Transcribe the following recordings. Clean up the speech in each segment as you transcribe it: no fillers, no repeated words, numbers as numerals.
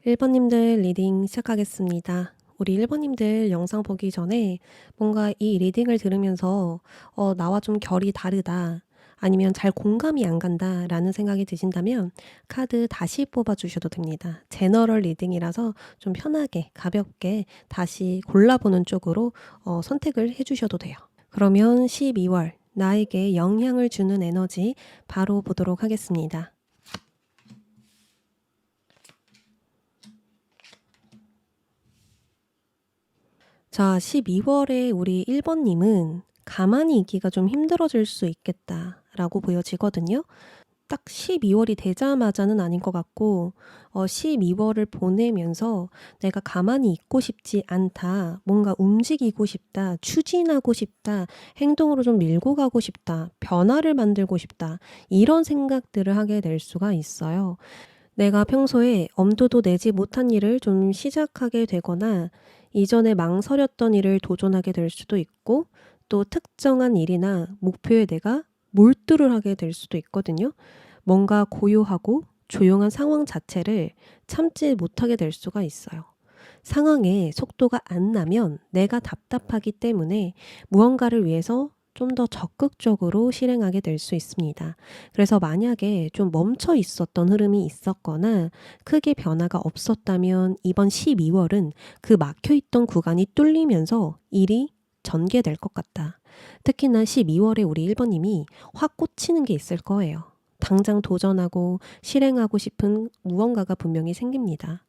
1번님들 리딩 시작하겠습니다. 우리 1번님들 영상 보기 전에 뭔가 이 리딩을 들으면서 나와 좀 결이 다르다, 아니면 잘 공감이 안 간다 라는 생각이 드신다면 카드 다시 뽑아주셔도 됩니다. 제너럴 리딩이라서 좀 편하게 가볍게 다시 골라보는 쪽으로 선택을 해주셔도 돼요. 그러면 12월 나에게 영향을 주는 에너지 바로 보도록 하겠습니다. 자, 12월에 우리 1번님은 가만히 있기가 좀 힘들어질 수 있겠다라고 보여지거든요. 딱 12월이 되자마자는 아닌 것 같고 12월을 보내면서 내가 가만히 있고 싶지 않다, 뭔가 움직이고 싶다, 추진하고 싶다, 행동으로 좀 밀고 가고 싶다, 변화를 만들고 싶다, 이런 생각들을 하게 될 수가 있어요. 내가 평소에 엄두도 내지 못한 일을 좀 시작하게 되거나 이전에 망설였던 일을 도전하게 될 수도 있고, 또 특정한 일이나 목표에 내가 몰두를 하게 될 수도 있거든요. 뭔가 고요하고 조용한 상황 자체를 참지 못하게 될 수가 있어요. 상황에 속도가 안 나면 내가 답답하기 때문에 무언가를 위해서 좀 더 적극적으로 실행하게 될 수 있습니다. 그래서 만약에 좀 멈춰 있었던 흐름이 있었거나 크게 변화가 없었다면 이번 12월은 그 막혀있던 구간이 뚫리면서 일이 전개될 것 같다. 특히나 12월에 우리 1번님이 확 꽂히는 게 있을 거예요. 당장 도전하고 실행하고 싶은 무언가가 분명히 생깁니다.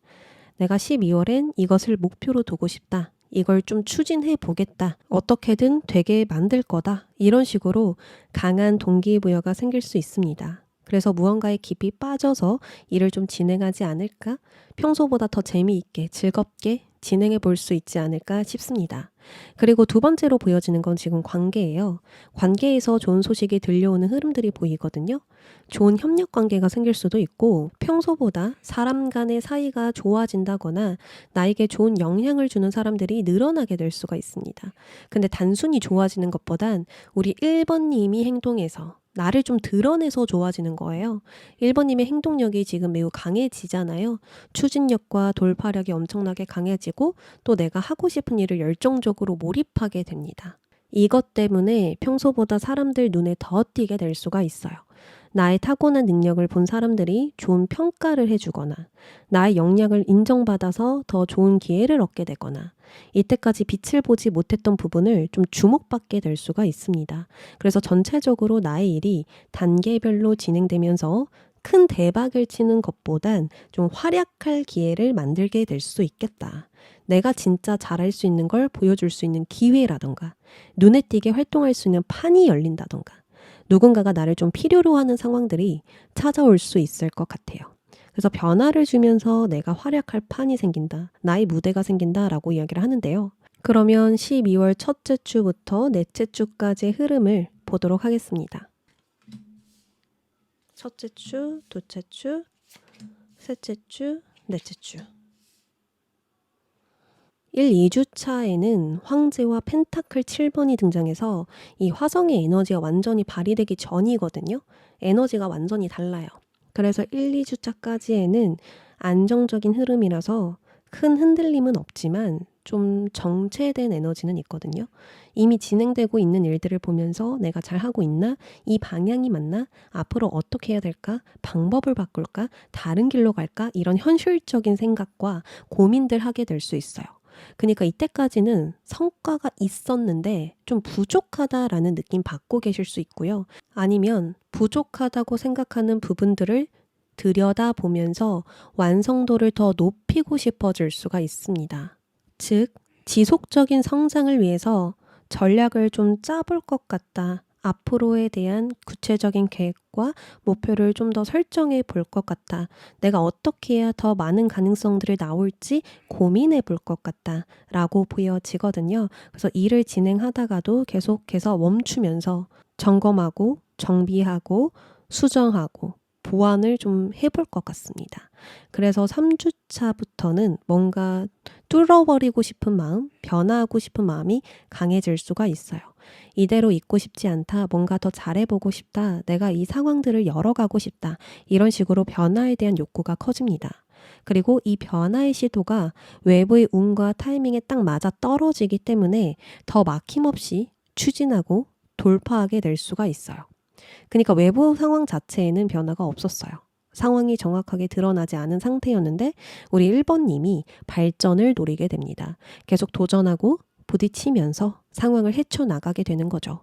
내가 12월엔 이것을 목표로 두고 싶다, 이걸 좀 추진해 보겠다, 어떻게든 되게 만들 거다, 이런 식으로 강한 동기부여가 생길 수 있습니다. 그래서 무언가에 깊이 빠져서 일을 좀 진행하지 않을까, 평소보다 더 재미있게 즐겁게 진행해 볼 수 있지 않을까 싶습니다. 그리고 두 번째로 보여지는 건 지금 관계예요. 관계에서 좋은 소식이 들려오는 흐름들이 보이거든요. 좋은 협력 관계가 생길 수도 있고, 평소보다 사람 간의 사이가 좋아진다거나 나에게 좋은 영향을 주는 사람들이 늘어나게 될 수가 있습니다. 근데 단순히 좋아지는 것보단 우리 1번님이 행동해서 나를 좀 드러내서 좋아지는 거예요. 1번님의 행동력이 지금 매우 강해지잖아요. 추진력과 돌파력이 엄청나게 강해지고, 또 내가 하고 싶은 일을 열정적으로 몰입하게 됩니다. 이것 때문에 평소보다 사람들 눈에 더 띄게 될 수가 있어요. 나의 타고난 능력을 본 사람들이 좋은 평가를 해주거나, 나의 역량을 인정받아서 더 좋은 기회를 얻게 되거나, 이때까지 빛을 보지 못했던 부분을 좀 주목받게 될 수가 있습니다. 그래서 전체적으로 나의 일이 단계별로 진행되면서 큰 대박을 치는 것보단 좀 활약할 기회를 만들게 될 수 있겠다. 내가 진짜 잘할 수 있는 걸 보여줄 수 있는 기회라던가, 눈에 띄게 활동할 수 있는 판이 열린다던가, 누군가가 나를 좀 필요로 하는 상황들이 찾아올 수 있을 것 같아요. 그래서 변화를 주면서 내가 활약할 판이 생긴다, 나의 무대가 생긴다라고 이야기를 하는데요. 그러면 12월 첫째 주부터 넷째 주까지의 흐름을 보도록 하겠습니다. 첫째 주, 둘째 주, 셋째 주, 넷째 주. 1, 2주차에는 황제와 펜타클 7번이 등장해서 이 화성의 에너지가 완전히 발휘되기 전이거든요. 에너지가 완전히 달라요. 그래서 1, 2주차까지에는 안정적인 흐름이라서 큰 흔들림은 없지만 좀 정체된 에너지는 있거든요. 이미 진행되고 있는 일들을 보면서 내가 잘하고 있나? 이 방향이 맞나? 앞으로 어떻게 해야 될까? 방법을 바꿀까? 다른 길로 갈까? 이런 현실적인 생각과 고민들 하게 될 수 있어요. 그러니까 이때까지는 성과가 있었는데 좀 부족하다라는 느낌 받고 계실 수 있고요. 아니면 부족하다고 생각하는 부분들을 들여다보면서 완성도를 더 높이고 싶어질 수가 있습니다. 즉, 지속적인 성장을 위해서 전략을 좀 짜볼 것 같다, 앞으로에 대한 구체적인 계획과 목표를 좀 더 설정해 볼 것 같다, 내가 어떻게 해야 더 많은 가능성들이 나올지 고민해 볼 것 같다 라고 보여지거든요. 그래서 일을 진행하다가도 계속해서 멈추면서 점검하고 정비하고 수정하고 보완을 좀 해볼 것 같습니다. 그래서 3주차부터는 뭔가 뚫어버리고 싶은 마음, 변화하고 싶은 마음이 강해질 수가 있어요. 이대로 있고 싶지 않다, 뭔가 더 잘해보고 싶다, 내가 이 상황들을 열어가고 싶다, 이런 식으로 변화에 대한 욕구가 커집니다. 그리고 이 변화의 시도가 외부의 운과 타이밍에 딱 맞아 떨어지기 때문에 더 막힘없이 추진하고 돌파하게 될 수가 있어요. 그러니까 외부 상황 자체에는 변화가 없었어요. 상황이 정확하게 드러나지 않은 상태였는데 우리 1번님이 발전을 노리게 됩니다. 계속 도전하고 부딪히면서 상황을 헤쳐나가게 되는 거죠.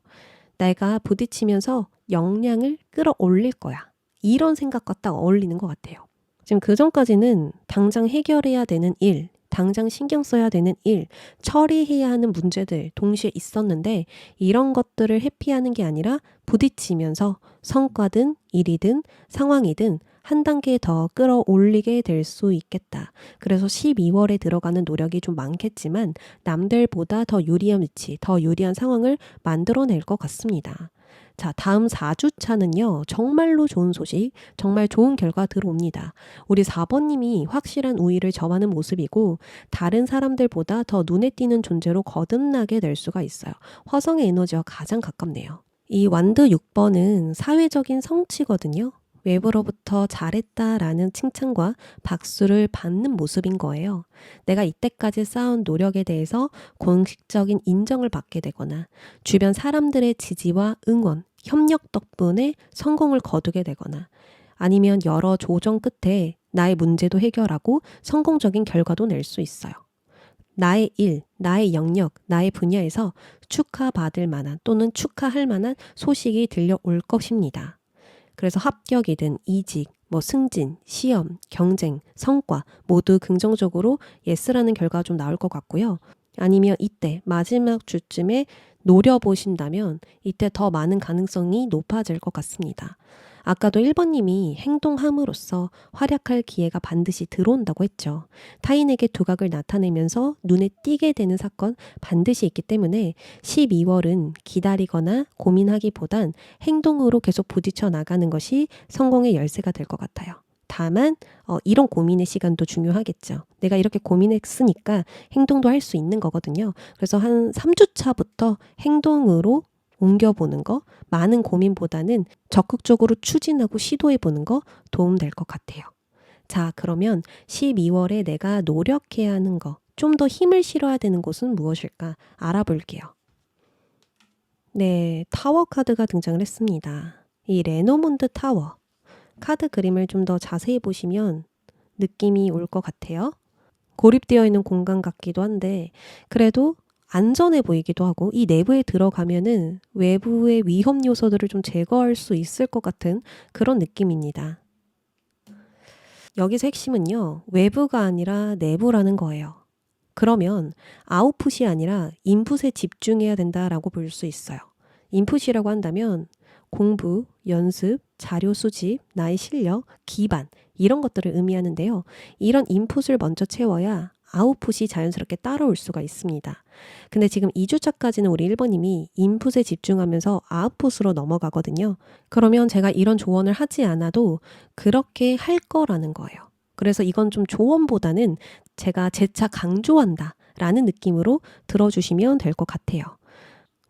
내가 부딪히면서 역량을 끌어올릴 거야. 이런 생각과 딱 어울리는 것 같아요. 지금 그 전까지는 당장 해결해야 되는 일, 당장 신경 써야 되는 일, 처리해야 하는 문제들 동시에 있었는데 이런 것들을 회피하는 게 아니라 부딪히면서 성과든 일이든 상황이든 한 단계 더 끌어올리게 될 수 있겠다. 그래서 12월에 들어가는 노력이 좀 많겠지만 남들보다 더 유리한 위치, 더 유리한 상황을 만들어낼 것 같습니다. 자, 다음 4주차는요. 정말로 좋은 소식, 정말 좋은 결과 들어옵니다. 우리 4번님이 확실한 우위를 점하는 모습이고 다른 사람들보다 더 눈에 띄는 존재로 거듭나게 될 수가 있어요. 화성의 에너지와 가장 가깝네요. 이 완드 6번은 사회적인 성취거든요. 외부로부터 잘했다라는 칭찬과 박수를 받는 모습인 거예요. 내가 이때까지 쌓은 노력에 대해서 공식적인 인정을 받게 되거나 주변 사람들의 지지와 응원, 협력 덕분에 성공을 거두게 되거나 아니면 여러 조정 끝에 나의 문제도 해결하고 성공적인 결과도 낼 수 있어요. 나의 일, 나의 영역, 나의 분야에서 축하받을 만한 또는 축하할 만한 소식이 들려올 것입니다. 그래서 합격이든 이직, 승진, 시험, 경쟁, 성과 모두 긍정적으로 예스라는 결과가 좀 나올 것 같고요. 아니면 이때 마지막 주쯤에 노려보신다면 이때 더 많은 가능성이 높아질 것 같습니다. 아까도 1번님이 행동함으로써 활약할 기회가 반드시 들어온다고 했죠. 타인에게 두각을 나타내면서 눈에 띄게 되는 사건 반드시 있기 때문에 12월은 기다리거나 고민하기보단 행동으로 계속 부딪혀 나가는 것이 성공의 열쇠가 될 것 같아요. 다만 이런 고민의 시간도 중요하겠죠. 내가 이렇게 고민했으니까 행동도 할 수 있는 거거든요. 그래서 한 3주차부터 행동으로 옮겨보는 거, 많은 고민보다는 적극적으로 추진하고 시도해보는 거 도움될 것 같아요. 자, 그러면 12월에 내가 노력해야 하는 거, 좀 더 힘을 실어야 되는 곳은 무엇일까 알아볼게요. 네, 타워 카드가 등장을 했습니다. 이 레노몬드 타워. 카드 그림을 좀 더 자세히 보시면 느낌이 올 것 같아요. 고립되어 있는 공간 같기도 한데 그래도 안전해 보이기도 하고 이 내부에 들어가면은 외부의 위험 요소들을 좀 제거할 수 있을 것 같은 그런 느낌입니다. 여기서 핵심은요. 외부가 아니라 내부라는 거예요. 그러면 아웃풋이 아니라 인풋에 집중해야 된다라고 볼 수 있어요. 인풋이라고 한다면 공부, 연습, 자료 수집, 나의 실력, 기반 이런 것들을 의미하는데요. 이런 인풋을 먼저 채워야 아웃풋이 자연스럽게 따라올 수가 있습니다. 근데 지금 2주차까지는 우리 1번님이 인풋에 집중하면서 아웃풋으로 넘어가거든요. 그러면 제가 이런 조언을 하지 않아도 그렇게 할 거라는 거예요. 그래서 이건 좀 조언보다는 제가 재차 강조한다 라는 느낌으로 들어주시면 될 것 같아요.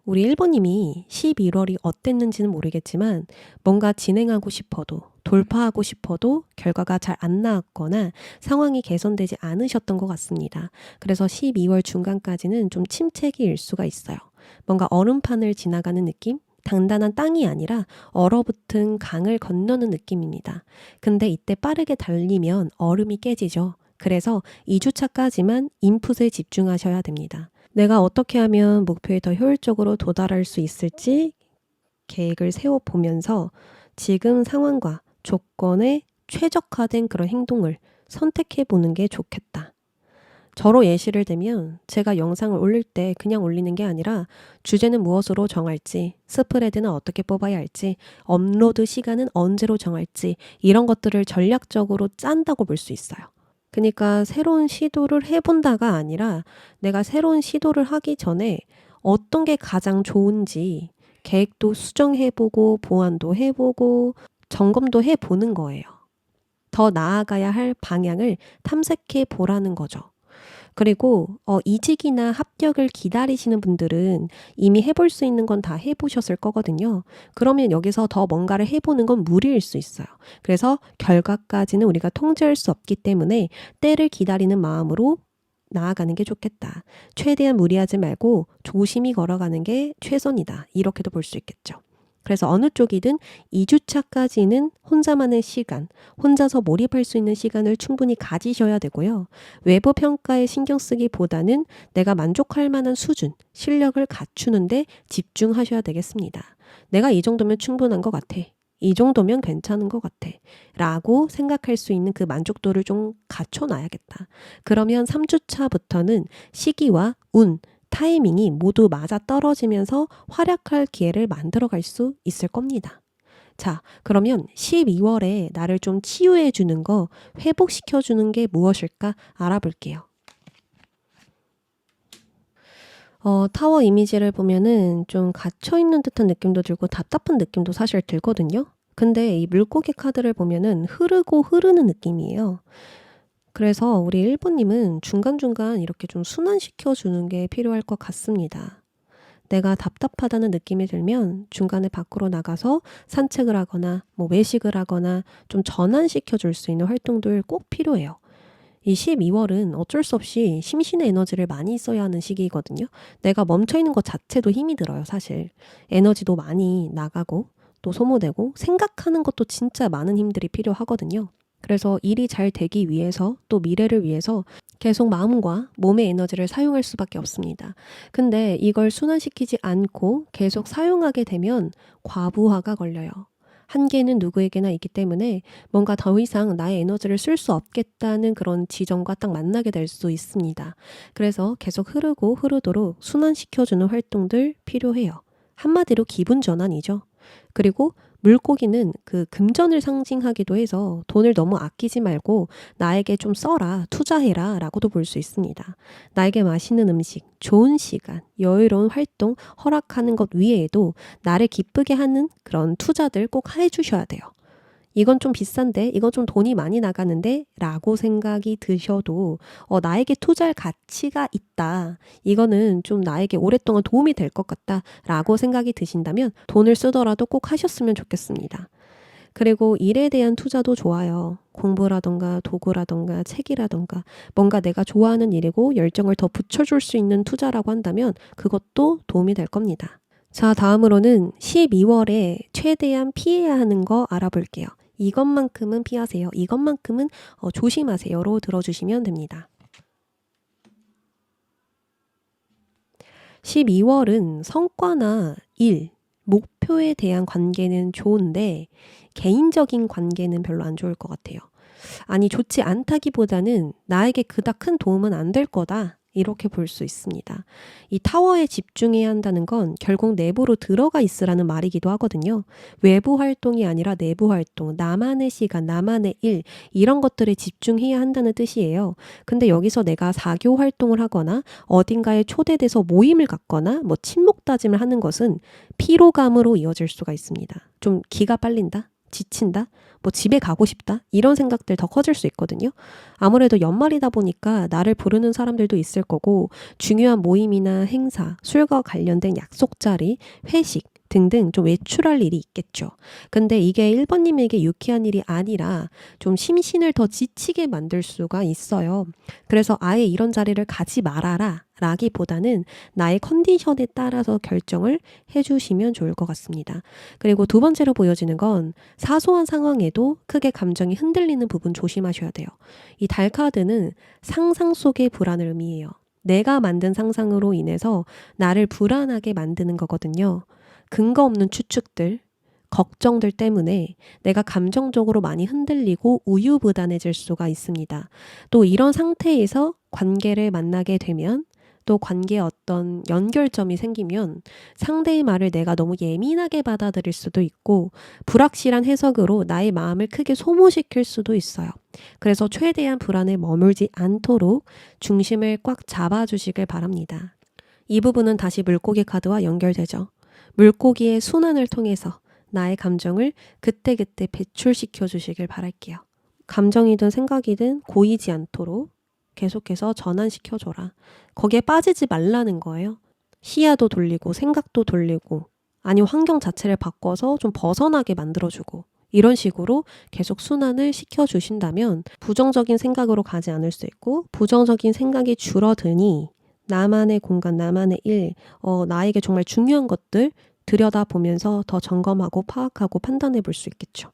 우리 1번님이 11월이 어땠는지는 모르겠지만 뭔가 진행하고 싶어도 돌파하고 싶어도 결과가 잘 안 나왔거나 상황이 개선되지 않으셨던 것 같습니다. 그래서 12월 중간까지는 좀 침체기일 수가 있어요. 뭔가 얼음판을 지나가는 느낌? 단단한 땅이 아니라 얼어붙은 강을 건너는 느낌입니다. 근데 이때 빠르게 달리면 얼음이 깨지죠. 그래서 2주차까지만 인풋에 집중하셔야 됩니다. 내가 어떻게 하면 목표에 더 효율적으로 도달할 수 있을지 계획을 세워보면서 지금 상황과 조건에 최적화된 그런 행동을 선택해보는 게 좋겠다. 저로 예시를 들면 제가 영상을 올릴 때 그냥 올리는 게 아니라 주제는 무엇으로 정할지, 스프레드는 어떻게 뽑아야 할지, 업로드 시간은 언제로 정할지 이런 것들을 전략적으로 짠다고 볼 수 있어요. 그러니까 새로운 시도를 해본다가 아니라 내가 새로운 시도를 하기 전에 어떤 게 가장 좋은지 계획도 수정해보고 보완도 해보고 점검도 해보는 거예요. 더 나아가야 할 방향을 탐색해 보라는 거죠. 그리고 이직이나 합격을 기다리시는 분들은 이미 해볼 수 있는 건 다 해보셨을 거거든요. 그러면 여기서 더 뭔가를 해보는 건 무리일 수 있어요. 그래서 결과까지는 우리가 통제할 수 없기 때문에 때를 기다리는 마음으로 나아가는 게 좋겠다. 최대한 무리하지 말고 조심히 걸어가는 게 최선이다. 이렇게도 볼 수 있겠죠. 그래서 어느 쪽이든 2주차까지는 혼자만의 시간, 혼자서 몰입할 수 있는 시간을 충분히 가지셔야 되고요. 외부 평가에 신경 쓰기보다는 내가 만족할 만한 수준, 실력을 갖추는데 집중하셔야 되겠습니다. 내가 이 정도면 충분한 것 같아. 이 정도면 괜찮은 것 같아. 라고 생각할 수 있는 그 만족도를 좀 갖춰놔야겠다. 그러면 3주차부터는 시기와 운, 타이밍이 모두 맞아 떨어지면서 활약할 기회를 만들어 갈 수 있을 겁니다. 자, 그러면 12월에 나를 좀 치유해 주는 거, 회복시켜 주는 게 무엇일까 알아볼게요. 타워 이미지를 보면은 좀 갇혀있는 듯한 느낌도 들고 답답한 느낌도 사실 들거든요. 근데 이 물고기 카드를 보면은 흐르고 흐르는 느낌이에요. 그래서 우리 1번님은 중간중간 이렇게 좀 순환시켜 주는 게 필요할 것 같습니다. 내가 답답하다는 느낌이 들면 중간에 밖으로 나가서 산책을 하거나 뭐 외식을 하거나 좀 전환시켜 줄 수 있는 활동들 꼭 필요해요. 이 12월은 어쩔 수 없이 심신의 에너지를 많이 써야 하는 시기거든요. 내가 멈춰있는 것 자체도 힘이 들어요, 사실. 에너지도 많이 나가고 또 소모되고 생각하는 것도 진짜 많은 힘들이 필요하거든요. 그래서 일이 잘 되기 위해서 또 미래를 위해서 계속 마음과 몸의 에너지를 사용할 수밖에 없습니다. 근데 이걸 순환시키지 않고 계속 사용하게 되면 과부하가 걸려요. 한계는 누구에게나 있기 때문에 뭔가 더 이상 나의 에너지를 쓸 수 없겠다는 그런 지점과 딱 만나게 될 수 있습니다. 그래서 계속 흐르고 흐르도록 순환시켜주는 활동들 필요해요. 한마디로 기분 전환이죠. 그리고 물고기는 그 금전을 상징하기도 해서 돈을 너무 아끼지 말고 나에게 좀 써라, 투자해라 라고도 볼 수 있습니다. 나에게 맛있는 음식, 좋은 시간, 여유로운 활동 허락하는 것 외에도 나를 기쁘게 하는 그런 투자들 꼭 해주셔야 돼요. 이건 좀 비싼데, 이건 좀 돈이 많이 나가는데 라고 생각이 드셔도 나에게 투자할 가치가 있다. 이거는 좀 나에게 오랫동안 도움이 될 것 같다 라고 생각이 드신다면 돈을 쓰더라도 꼭 하셨으면 좋겠습니다. 그리고 일에 대한 투자도 좋아요. 공부라던가 도구라던가 책이라던가 뭔가 내가 좋아하는 일이고 열정을 더 붙여줄 수 있는 투자라고 한다면 그것도 도움이 될 겁니다. 자, 다음으로는 12월에 최대한 피해야 하는 거 알아볼게요. 이것만큼은 피하세요. 이것만큼은 조심하세요로 들어주시면 됩니다. 12월은 성과나 일, 목표에 대한 관계는 좋은데 개인적인 관계는 별로 안 좋을 것 같아요. 아니, 좋지 않다기보다는 나에게 그닥 큰 도움은 안 될 거다. 이렇게 볼 수 있습니다. 이 타워에 집중해야 한다는 건 결국 내부로 들어가 있으라는 말이기도 하거든요. 외부 활동이 아니라 내부 활동, 나만의 시간, 나만의 일 이런 것들에 집중해야 한다는 뜻이에요. 근데 여기서 내가 사교 활동을 하거나 어딘가에 초대돼서 모임을 갖거나 뭐 친목 다짐을 하는 것은 피로감으로 이어질 수가 있습니다. 좀 기가 빨린다? 지친다? 뭐 집에 가고 싶다? 이런 생각들 더 커질 수 있거든요. 아무래도 연말이다 보니까 나를 부르는 사람들도 있을 거고 중요한 모임이나 행사, 술과 관련된 약속 자리, 회식 등등 좀 외출할 일이 있겠죠. 근데 이게 1번님에게 유쾌한 일이 아니라 좀 심신을 더 지치게 만들 수가 있어요. 그래서 아예 이런 자리를 가지 말아라 라기보다는 나의 컨디션에 따라서 결정을 해주시면 좋을 것 같습니다. 그리고 두 번째로 보여지는 건 사소한 상황에도 크게 감정이 흔들리는 부분 조심하셔야 돼요. 이 달 카드는 상상 속의 불안을 의미해요. 내가 만든 상상으로 인해서 나를 불안하게 만드는 거거든요. 근거 없는 추측들, 걱정들 때문에 내가 감정적으로 많이 흔들리고 우유부단해질 수가 있습니다. 또 이런 상태에서 관계를 만나게 되면 또 관계에 어떤 연결점이 생기면 상대의 말을 내가 너무 예민하게 받아들일 수도 있고 불확실한 해석으로 나의 마음을 크게 소모시킬 수도 있어요. 그래서 최대한 불안에 머물지 않도록 중심을 꽉 잡아주시길 바랍니다. 이 부분은 다시 물고기 카드와 연결되죠. 물고기의 순환을 통해서 나의 감정을 그때그때 배출시켜 주시길 바랄게요. 감정이든 생각이든 고이지 않도록 계속해서 전환시켜줘라. 거기에 빠지지 말라는 거예요. 시야도 돌리고 생각도 돌리고 아니면 환경 자체를 바꿔서 좀 벗어나게 만들어주고 이런 식으로 계속 순환을 시켜주신다면 부정적인 생각으로 가지 않을 수 있고 부정적인 생각이 줄어드니 나만의 공간, 나만의 일, 나에게 정말 중요한 것들 들여다보면서 더 점검하고 파악하고 판단해 볼 수 있겠죠.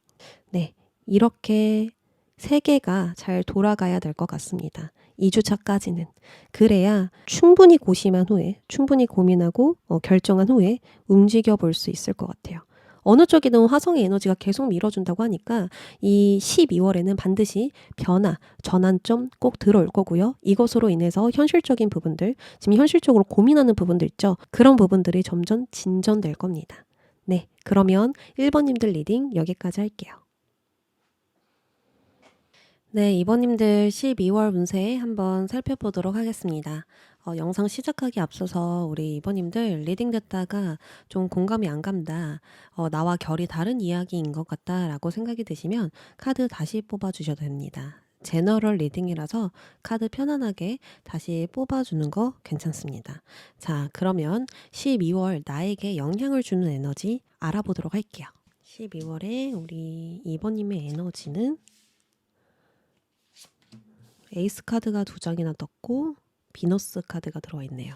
네, 이렇게 세계가 잘 돌아가야 될 것 같습니다. 2주차까지는. 그래야 충분히 고심한 후에, 충분히 고민하고 결정한 후에 움직여 볼 수 있을 것 같아요. 어느 쪽이든 화성의 에너지가 계속 밀어준다고 하니까 이 12월에는 반드시 변화, 전환점 꼭 들어올 거고요. 이것으로 인해서 현실적인 부분들, 지금 현실적으로 고민하는 부분들 있죠. 그런 부분들이 점점 진전될 겁니다. 네, 그러면 1번님들 리딩 여기까지 할게요. 네, 2번님들 12월 운세 한번 살펴보도록 하겠습니다. 영상 시작하기 앞서서 우리 2번님들 리딩 듣다가 좀 공감이 안 간다, 나와 결이 다른 이야기인 것 같다 라고 생각이 드시면 카드 다시 뽑아주셔도 됩니다. 제너럴 리딩이라서 카드 편안하게 다시 뽑아주는 거 괜찮습니다. 자, 그러면 12월 나에게 영향을 주는 에너지 알아보도록 할게요. 12월에 우리 2번님의 에너지는 에이스 카드가 2장이나 떴고 비너스 카드가 들어와 있네요.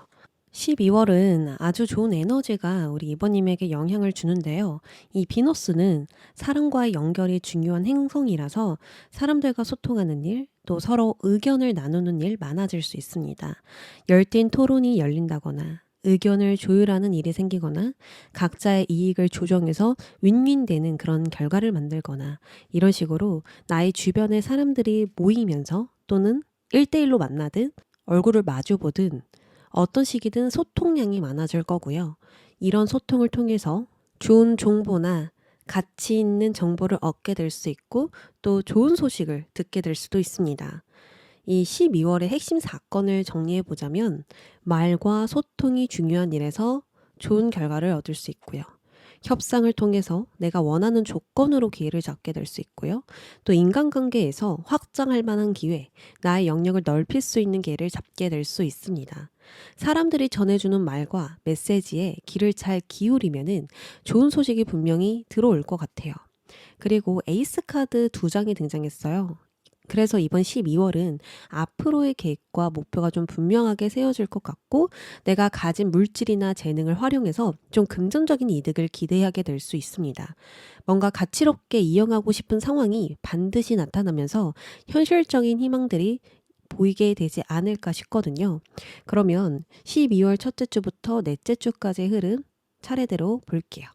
12월은 아주 좋은 에너지가 우리 2번님에게 영향을 주는데요. 이 비너스는 사람과의 연결이 중요한 행성이라서 사람들과 소통하는 일, 또 서로 의견을 나누는 일 많아질 수 있습니다. 열띤 토론이 열린다거나 의견을 조율하는 일이 생기거나 각자의 이익을 조정해서 윈윈되는 그런 결과를 만들거나 이런 식으로 나의 주변의 사람들이 모이면서 또는 1대1로 만나든 얼굴을 마주보든 어떤 식이든 소통량이 많아질 거고요. 이런 소통을 통해서 좋은 정보나 가치 있는 정보를 얻게 될 수 있고 또 좋은 소식을 듣게 될 수도 있습니다. 이 12월의 핵심 사건을 정리해 보자면 말과 소통이 중요한 일에서 좋은 결과를 얻을 수 있고요. 협상을 통해서 내가 원하는 조건으로 기회를 잡게 될 수 있고요. 또 인간관계에서 확장할 만한 기회, 나의 영역을 넓힐 수 있는 기회를 잡게 될 수 있습니다. 사람들이 전해주는 말과 메시지에 귀를 잘 기울이면은 좋은 소식이 분명히 들어올 것 같아요. 그리고 에이스 카드 2장이 등장했어요. 그래서 이번 12월은 앞으로의 계획과 목표가 좀 분명하게 세워질 것 같고 내가 가진 물질이나 재능을 활용해서 좀 금전적인 이득을 기대하게 될 수 있습니다. 뭔가 가치롭게 이용하고 싶은 상황이 반드시 나타나면서 현실적인 희망들이 보이게 되지 않을까 싶거든요. 그러면 12월 첫째 주부터 넷째 주까지의 흐름 차례대로 볼게요.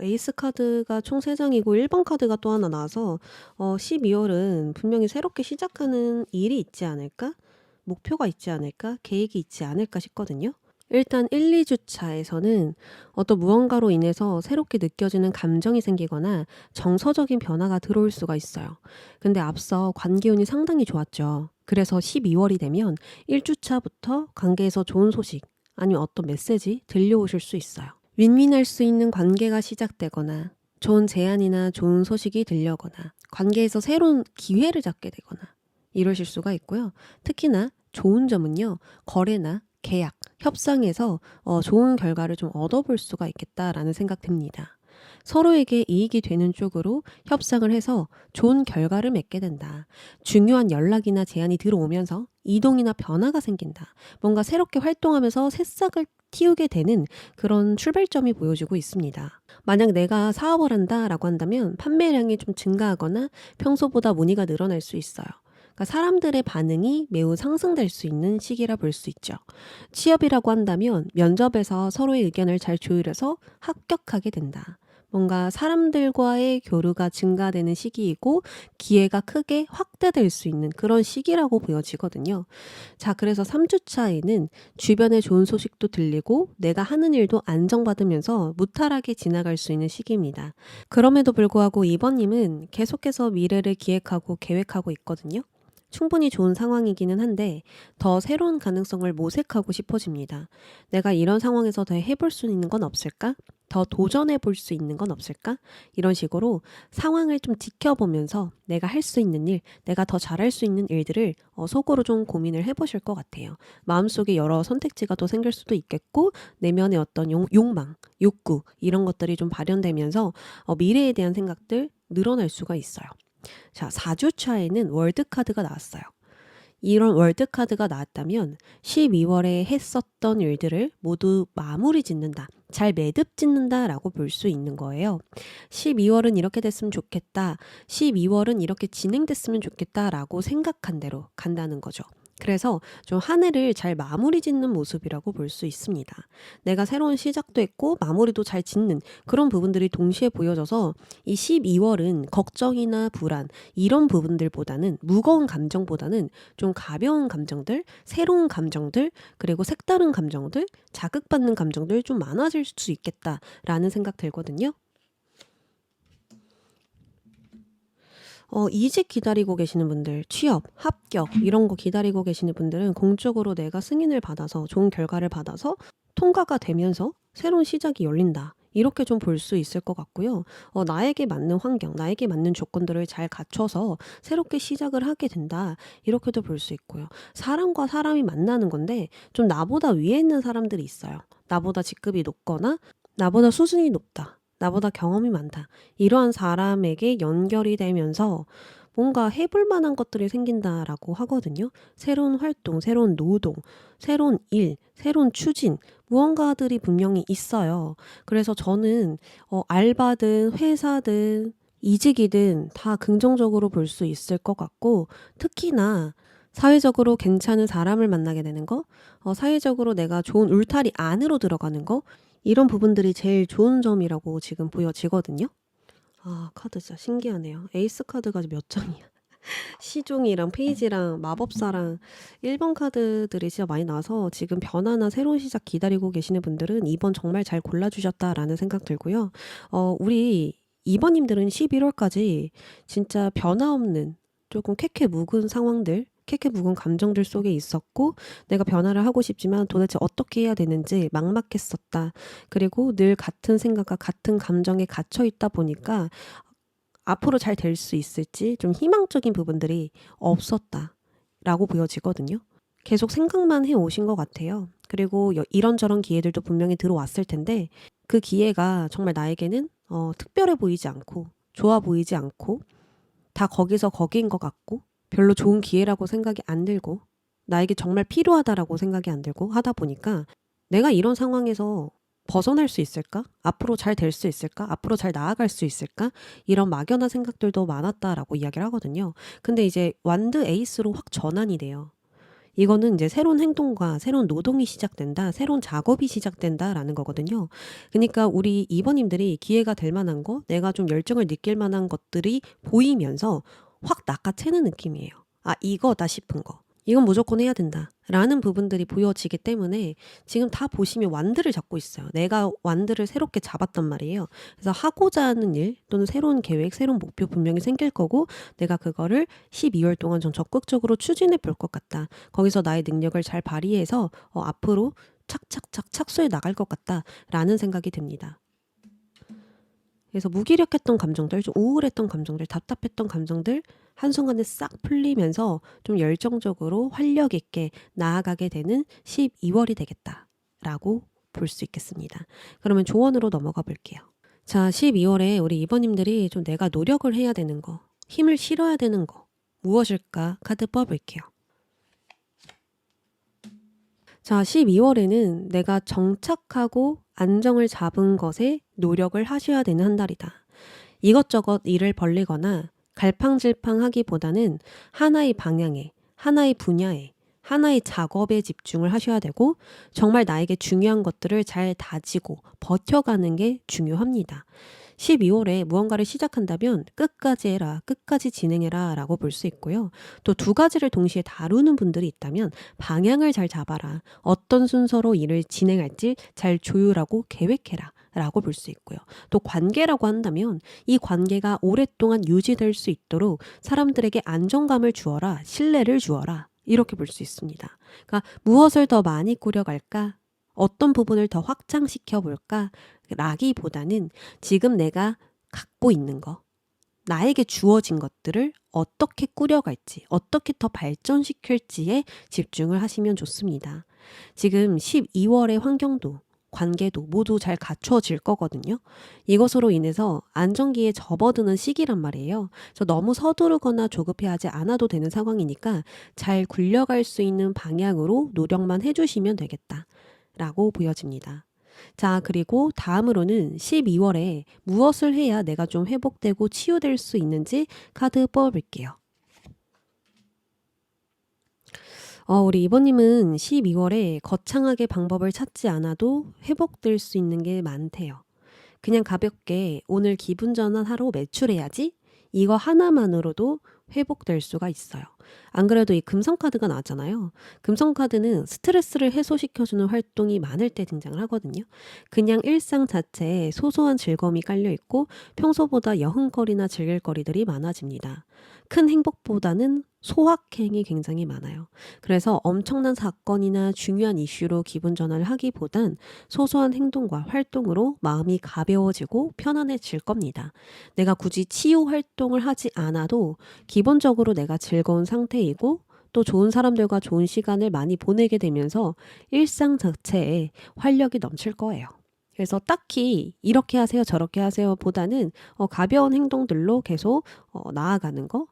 에이스 카드가 총 3장이고 1번 카드가 또 하나 나와서 12월은 분명히 새롭게 시작하는 일이 있지 않을까? 목표가 있지 않을까? 계획이 있지 않을까 싶거든요. 일단 1, 2주차에서는 어떤 무언가로 인해서 새롭게 느껴지는 감정이 생기거나 정서적인 변화가 들어올 수가 있어요. 근데 앞서 관계운이 상당히 좋았죠. 그래서 12월이 되면 1주차부터 관계에서 좋은 소식 아니면 어떤 메시지 들려오실 수 있어요. 윈윈할 수 있는 관계가 시작되거나 좋은 제안이나 좋은 소식이 들려거나 관계에서 새로운 기회를 잡게 되거나 이러실 수가 있고요. 특히나 좋은 점은요. 거래나 계약, 협상에서 좋은 결과를 좀 얻어볼 수가 있겠다라는 생각 듭니다. 서로에게 이익이 되는 쪽으로 협상을 해서 좋은 결과를 맺게 된다. 중요한 연락이나 제안이 들어오면서 이동이나 변화가 생긴다. 뭔가 새롭게 활동하면서 새싹을 틔우게 되는 그런 출발점이 보여지고 있습니다. 만약 내가 사업을 한다라고 한다면 판매량이 좀 증가하거나 평소보다 문의가 늘어날 수 있어요. 그러니까 사람들의 반응이 매우 상승될 수 있는 시기라 볼 수 있죠. 취업이라고 한다면 면접에서 서로의 의견을 잘 조율해서 합격하게 된다. 뭔가 사람들과의 교류가 증가되는 시기이고 기회가 크게 확대될 수 있는 그런 시기라고 보여지거든요. 자, 그래서 3주차에는 주변에 좋은 소식도 들리고 내가 하는 일도 안정받으면서 무탈하게 지나갈 수 있는 시기입니다. 그럼에도 불구하고 2번님은 계속해서 미래를 기획하고 계획하고 있거든요. 충분히 좋은 상황이기는 한데 더 새로운 가능성을 모색하고 싶어집니다. 내가 이런 상황에서 더 해볼 수 있는 건 없을까? 더 도전해 볼 수 있는 건 없을까? 이런 식으로 상황을 좀 지켜보면서 내가 할 수 있는 일, 내가 더 잘할 수 있는 일들을 속으로 좀 고민을 해보실 것 같아요. 마음속에 여러 선택지가 또 생길 수도 있겠고 내면의 어떤 욕망, 욕구 이런 것들이 좀 발현되면서 미래에 대한 생각들 늘어날 수가 있어요. 자, 4주차에는 월드카드가 나왔어요. 이런 월드카드가 나왔다면 12월에 했었던 일들을 모두 마무리 짓는다. 잘 매듭 짓는다 라고 볼 수 있는 거예요. 12월은 이렇게 됐으면 좋겠다. 12월은 이렇게 진행됐으면 좋겠다 라고 생각한 대로 간다는 거죠. 그래서 좀 한 해를 잘 마무리 짓는 모습이라고 볼 수 있습니다. 내가 새로운 시작도 했고 마무리도 잘 짓는 그런 부분들이 동시에 보여져서 이 12월은 걱정이나 불안 이런 부분들보다는 무거운 감정보다는 좀 가벼운 감정들, 새로운 감정들, 그리고 색다른 감정들, 자극받는 감정들 좀 많아질 수 있겠다라는 생각 들거든요. 이직 기다리고 계시는 분들, 취업, 합격 이런 거 기다리고 계시는 분들은 공적으로 내가 승인을 받아서 좋은 결과를 받아서 통과가 되면서 새로운 시작이 열린다. 이렇게 좀 볼 수 있을 것 같고요. 나에게 맞는 환경, 나에게 맞는 조건들을 잘 갖춰서 새롭게 시작을 하게 된다. 이렇게도 볼 수 있고요. 사람과 사람이 만나는 건데 좀 나보다 위에 있는 사람들이 있어요. 나보다 직급이 높거나 나보다 수준이 높다. 나보다 경험이 많다. 이러한 사람에게 연결이 되면서 뭔가 해볼 만한 것들이 생긴다라고 하거든요. 새로운 활동, 새로운 노동, 새로운 일, 새로운 추진, 무언가들이 분명히 있어요. 그래서 저는 알바든 회사든 이직이든 다 긍정적으로 볼 수 있을 것 같고 특히나 사회적으로 괜찮은 사람을 만나게 되는 거, 사회적으로 내가 좋은 울타리 안으로 들어가는 거, 이런 부분들이 제일 좋은 점이라고 지금 보여지거든요. 아, 카드 진짜 신기하네요. 에이스 카드가 몇 장이야. 시종이랑 페이지랑 마법사랑 1번 카드들이 진짜 많이 나와서 지금 변화나 새로운 시작 기다리고 계시는 분들은 2번 정말 잘 골라주셨다라는 생각 들고요. 우리 2번님들은 11월까지 진짜 변화 없는 조금 쾌쾌 묵은 상황들, 쾌쾌 묵은 감정들 속에 있었고 내가 변화를 하고 싶지만 도대체 어떻게 해야 되는지 막막했었다. 그리고 늘 같은 생각과 같은 감정에 갇혀 있다 보니까 앞으로 잘 될 수 있을지 좀 희망적인 부분들이 없었다라고 보여지거든요. 계속 생각만 해 오신 것 같아요. 그리고 이런저런 기회들도 분명히 들어왔을 텐데 그 기회가 정말 나에게는 특별해 보이지 않고 좋아 보이지 않고 다 거기서 거기인 것 같고 별로 좋은 기회라고 생각이 안 들고 나에게 정말 필요하다라고 생각이 안 들고 하다 보니까 내가 이런 상황에서 벗어날 수 있을까? 앞으로 잘 될 수 있을까? 앞으로 잘 나아갈 수 있을까? 이런 막연한 생각들도 많았다라고 이야기를 하거든요. 근데 이제 완드 에이스로 확 전환이 돼요. 이거는 이제 새로운 행동과 새로운 노동이 시작된다, 새로운 작업이 시작된다라는 거거든요. 그러니까 우리 2번님들이 기회가 될 만한 거, 내가 좀 열정을 느낄 만한 것들이 보이면서 확 낚아채는 느낌이에요. 아, 이거다 싶은 거. 이건 무조건 해야 된다. 라는 부분들이 보여지기 때문에 지금 다 보시면 완드를 잡고 있어요. 내가 완드를 새롭게 잡았단 말이에요. 그래서 하고자 하는 일 또는 새로운 계획, 새로운 목표 분명히 생길 거고 내가 그거를 12월 동안 좀 적극적으로 추진해 볼 것 같다. 거기서 나의 능력을 잘 발휘해서 앞으로 착착착 착수해 나갈 것 같다라는 생각이 듭니다. 그래서 무기력했던 감정들, 좀 우울했던 감정들, 답답했던 감정들 한순간에 싹 풀리면서 좀 열정적으로 활력 있게 나아가게 되는 12월이 되겠다라고 볼 수 있겠습니다. 그러면 조언으로 넘어가 볼게요. 자, 12월에 우리 이번님들이 좀 내가 노력을 해야 되는 거, 힘을 실어야 되는 거 무엇일까 카드 뽑을게요. 자, 12월에는 내가 정착하고 안정을 잡은 것에 노력을 하셔야 되는 한 달이다. 이것저것 일을 벌리거나 갈팡질팡하기보다는 하나의 방향에, 하나의 분야에, 하나의 작업에 집중을 하셔야 되고 정말 나에게 중요한 것들을 잘 다지고 버텨가는 게 중요합니다. 12월에 무언가를 시작한다면 끝까지 해라, 끝까지 진행해라 라고 볼 수 있고요. 또 두 가지를 동시에 다루는 분들이 있다면 방향을 잘 잡아라. 어떤 순서로 일을 진행할지 잘 조율하고 계획해라 라고 볼 수 있고요. 또 관계라고 한다면 이 관계가 오랫동안 유지될 수 있도록 사람들에게 안정감을 주어라, 신뢰를 주어라. 이렇게 볼 수 있습니다. 그러니까 무엇을 더 많이 꾸려갈까? 어떤 부분을 더 확장시켜 볼까? 라기보다는 지금 내가 갖고 있는 거, 나에게 주어진 것들을 어떻게 꾸려갈지, 어떻게 더 발전시킬지에 집중을 하시면 좋습니다. 지금 12월의 환경도, 관계도 모두 잘 갖춰질 거거든요. 이것으로 인해서 안정기에 접어드는 시기란 말이에요. 그래서 너무 서두르거나 조급해하지 않아도 되는 상황이니까 잘 굴려갈 수 있는 방향으로 노력만 해주시면 되겠다. 라고 보여집니다. 자, 그리고 다음으로는 12월에 무엇을 해야 내가 좀 회복되고 치유될 수 있는지 카드 뽑아볼게요. 우리 이번님은 12월에 거창하게 방법을 찾지 않아도 회복될 수 있는 게 많대요. 그냥 가볍게 오늘 기분 전환하러 외출해야지? 이거 하나만으로도 회복될 수가 있어요. 안 그래도 이 금성카드가 나왔잖아요. 금성카드는 스트레스를 해소시켜주는 활동이 많을 때 등장을 하거든요. 그냥 일상 자체에 소소한 즐거움이 깔려있고 평소보다 여흥거리나 즐길 거리들이 많아집니다. 큰 행복보다는 소확행이 굉장히 많아요. 그래서 엄청난 사건이나 중요한 이슈로 기분 전환을 하기보단 소소한 행동과 활동으로 마음이 가벼워지고 편안해질 겁니다. 내가 굳이 치유 활동을 하지 않아도 기본적으로 내가 즐거운 상태이고 또 좋은 사람들과 좋은 시간을 많이 보내게 되면서 일상 자체에 활력이 넘칠 거예요. 그래서 딱히 이렇게 하세요 저렇게 하세요 보다는 가벼운 행동들로 계속 나아가는 거,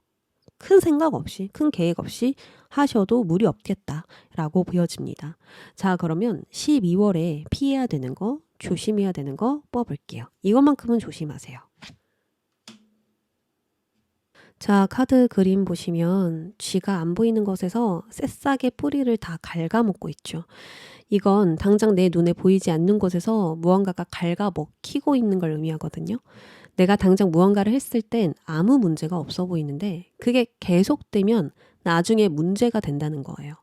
큰 생각 없이, 큰 계획 없이 하셔도 무리 없겠다라고 보여집니다. 자, 그러면 12월에 피해야 되는 거, 조심해야 되는 거 뽑아볼게요. 이것만큼은 조심하세요. 자, 카드 그림 보시면 쥐가 안 보이는 것에서 새싹의 뿌리를 다 갉아먹고 있죠. 이건 당장 내 눈에 보이지 않는 곳에서 무언가가 갉아먹히고 있는 걸 의미하거든요. 내가 당장 무언가를 했을 땐 아무 문제가 없어 보이는데 그게 계속되면 나중에 문제가 된다는 거예요.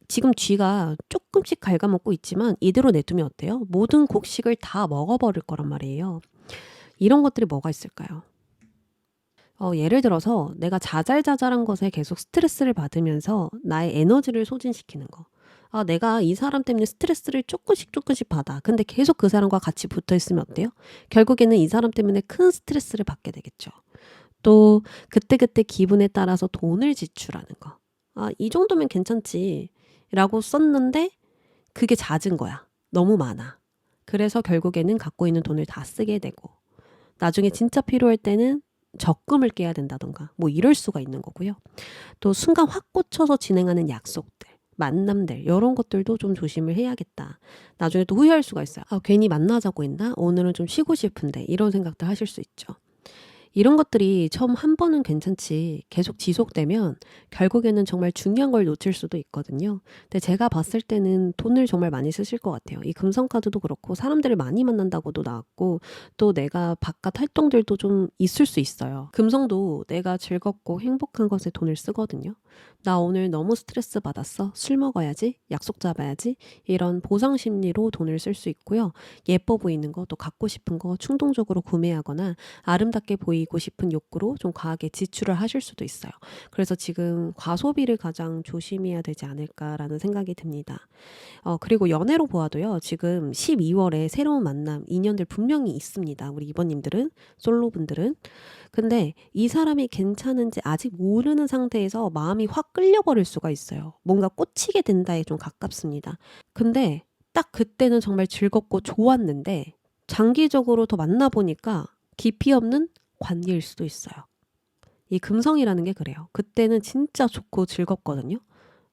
지금 쥐가 조금씩 갉아먹고 있지만 이대로 내두면 어때요? 모든 곡식을 다 먹어버릴 거란 말이에요. 이런 것들이 뭐가 있을까요? 예를 들어서 내가 자잘자잘한 것에 계속 스트레스를 받으면서 나의 에너지를 소진시키는 거. 내가 이 사람 때문에 스트레스를 조금씩 조금씩 받아. 근데 계속 그 사람과 같이 붙어 있으면 어때요? 결국에는 이 사람 때문에 큰 스트레스를 받게 되겠죠. 또 그때그때 기분에 따라서 돈을 지출하는 거. 이 정도면 괜찮지. 라고 썼는데 그게 잦은 거야. 너무 많아. 그래서 결국에는 갖고 있는 돈을 다 쓰게 되고 나중에 진짜 필요할 때는 적금을 깨야 된다던가 뭐 이럴 수가 있는 거고요. 또 순간 확 꽂혀서 진행하는 약속들, 만남들 이런 것들도 좀 조심을 해야겠다. 나중에 또 후회할 수가 있어요. 괜히 만나자고 했나? 오늘은 좀 쉬고 싶은데 이런 생각들 하실 수 있죠. 이런 것들이 처음 한 번은 괜찮지 계속 지속되면 결국에는 정말 중요한 걸 놓칠 수도 있거든요. 근데 제가 봤을 때는 돈을 정말 많이 쓰실 것 같아요. 이 금성카드도 그렇고 사람들을 많이 만난다고도 나왔고 또 내가 바깥 활동들도 좀 있을 수 있어요. 금성도 내가 즐겁고 행복한 것에 돈을 쓰거든요. 나 오늘 너무 스트레스 받았어. 술 먹어야지. 약속 잡아야지. 이런 보상 심리로 돈을 쓸 수 있고요. 예뻐 보이는 거, 또 갖고 싶은 거 충동적으로 구매하거나 아름답게 보이고 싶은 욕구로 좀 과하게 지출을 하실 수도 있어요. 그래서 지금 과소비를 가장 조심해야 되지 않을까라는 생각이 듭니다. 그리고 연애로 보아도요. 지금 12월에 새로운 만남, 인연들 분명히 있습니다. 우리 이번님들은, 솔로분들은. 근데 이 사람이 괜찮은지 아직 모르는 상태에서 마음이 확 끌려버릴 수가 있어요. 뭔가 꽂히게 된다에 좀 가깝습니다. 근데 딱 그때는 정말 즐겁고 좋았는데 장기적으로 더 만나보니까 깊이 없는 관계일 수도 있어요. 이 금성이라는 게 그래요. 그때는 진짜 좋고 즐겁거든요.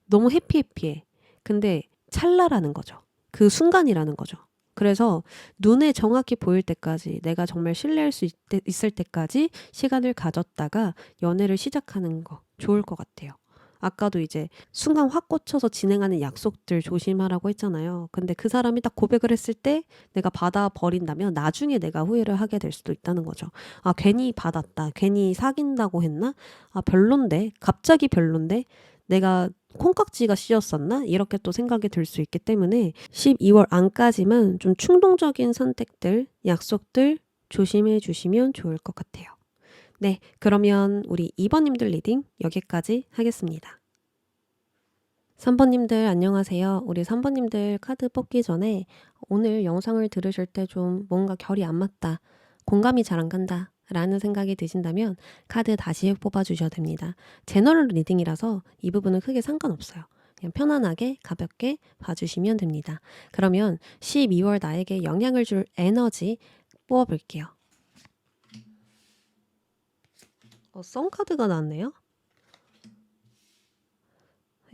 너무 해피해. 근데 찰나라는 거죠. 그 순간이라는 거죠. 그래서 눈에 정확히 보일 때까지 내가 정말 신뢰할 수 있을 때까지 시간을 가졌다가 연애를 시작하는 거 좋을 것 같아요. 아까도 이제 순간 확 꽂혀서 진행하는 약속들 조심하라고 했잖아요. 근데 그 사람이 딱 고백을 했을 때 내가 받아버린다면 나중에 내가 후회를 하게 될 수도 있다는 거죠. 괜히 받았다. 괜히 사귄다고 했나? 별론데. 갑자기 별론데. 내가 콩깍지가 씌었었나? 이렇게 또 생각이 들 수 있기 때문에 12월 안까지만 좀 충동적인 선택들, 약속들 조심해 주시면 좋을 것 같아요. 네, 그러면 우리 2번님들 리딩 여기까지 하겠습니다. 3번님들 안녕하세요. 우리 3번님들 카드 뽑기 전에 오늘 영상을 들으실 때 좀 뭔가 결이 안 맞다, 공감이 잘 안 간다 라는 생각이 드신다면 카드 다시 뽑아주셔도 됩니다. 제너럴 리딩이라서 이 부분은 크게 상관없어요. 그냥 편안하게 가볍게 봐주시면 됩니다. 그러면 12월 나에게 영향을 줄 에너지 뽑아볼게요. 썬 카드가 나왔네요.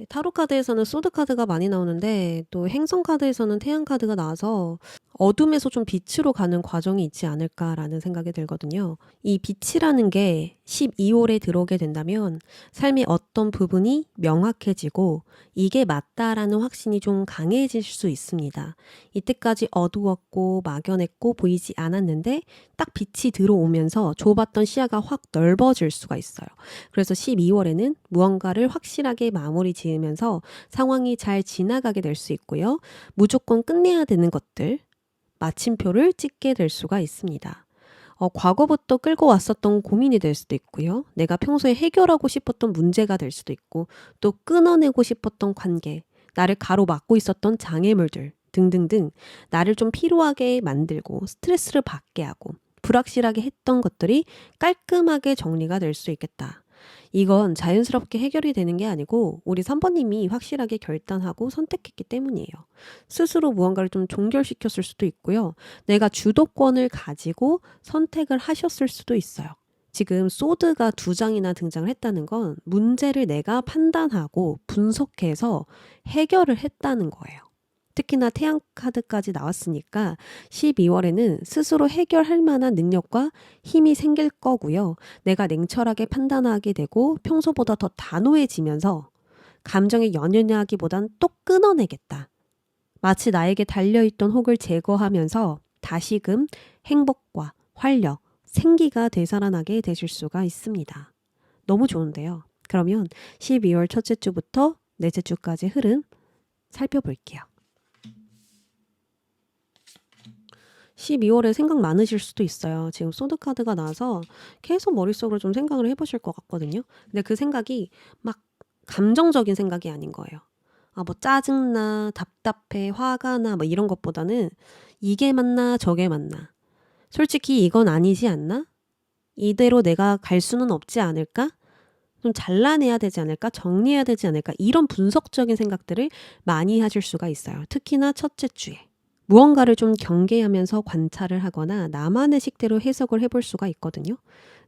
타로 카드에서는 소드 카드가 많이 나오는데 또 행성 카드에서는 태양 카드가 나와서 어둠에서 좀 빛으로 가는 과정이 있지 않을까라는 생각이 들거든요. 이 빛이라는 게 12월에 들어오게 된다면 삶의 어떤 부분이 명확해지고 이게 맞다라는 확신이 좀 강해질 수 있습니다. 이때까지 어두웠고 막연했고 보이지 않았는데 딱 빛이 들어오면서 좁았던 시야가 확 넓어질 수가 있어요. 그래서 12월에는 무언가를 확실하게 마무리 지으면서 상황이 잘 지나가게 될 수 있고요. 무조건 끝내야 되는 것들, 마침표를 찍게 될 수가 있습니다. 과거부터 끌고 왔었던 고민이 될 수도 있고요. 내가 평소에 해결하고 싶었던 문제가 될 수도 있고, 또 끊어내고 싶었던 관계, 나를 가로막고 있었던 장애물들 등등등 나를 좀 피로하게 만들고 스트레스를 받게 하고 불확실하게 했던 것들이 깔끔하게 정리가 될 수 있겠다. 이건 자연스럽게 해결이 되는 게 아니고 우리 3번님이 확실하게 결단하고 선택했기 때문이에요. 스스로 무언가를 좀 종결시켰을 수도 있고요. 내가 주도권을 가지고 선택을 하셨을 수도 있어요. 지금 소드가 2장이나 등장을 했다는 건 문제를 내가 판단하고 분석해서 해결을 했다는 거예요. 특히나 태양 카드까지 나왔으니까 12월에는 스스로 해결할 만한 능력과 힘이 생길 거고요. 내가 냉철하게 판단하게 되고 평소보다 더 단호해지면서 감정에 연연하기보단 또 끊어내겠다. 마치 나에게 달려있던 혹을 제거하면서 다시금 행복과 활력, 생기가 되살아나게 되실 수가 있습니다. 너무 좋은데요. 그러면 12월 첫째 주부터 넷째 주까지 흐름 살펴볼게요. 12월에 생각 많으실 수도 있어요. 지금 소드카드가 나와서 계속 머릿속으로 좀 생각을 해보실 것 같거든요. 근데 그 생각이 막 감정적인 생각이 아닌 거예요. 뭐 짜증나, 답답해, 화가 나, 뭐 이런 것보다는 이게 맞나, 저게 맞나. 솔직히 이건 아니지 않나? 이대로 내가 갈 수는 없지 않을까? 좀 잘라내야 되지 않을까? 정리해야 되지 않을까? 이런 분석적인 생각들을 많이 하실 수가 있어요. 특히나 첫째 주에. 무언가를 좀 경계하면서 관찰을 하거나 나만의 식대로 해석을 해볼 수가 있거든요.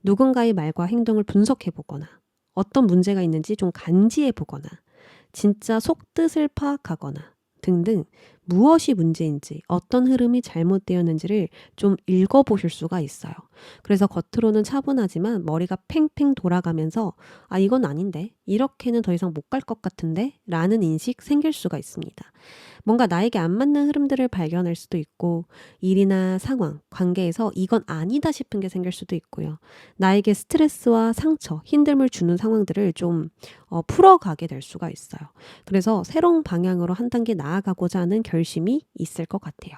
누군가의 말과 행동을 분석해 보거나 어떤 문제가 있는지 좀 간지해 보거나 진짜 속뜻을 파악하거나 등등 무엇이 문제인지 어떤 흐름이 잘못되었는지를 좀 읽어보실 수가 있어요. 그래서 겉으로는 차분하지만 머리가 팽팽 돌아가면서 이건 아닌데 이렇게는 더 이상 못 갈 것 같은데 라는 인식 생길 수가 있습니다. 뭔가 나에게 안 맞는 흐름들을 발견할 수도 있고 일이나 상황, 관계에서 이건 아니다 싶은 게 생길 수도 있고요. 나에게 스트레스와 상처, 힘듦을 주는 상황들을 좀 풀어가게 될 수가 있어요. 그래서 새로운 방향으로 한 단계 나아가고자 하는 결심이 있을 것 같아요.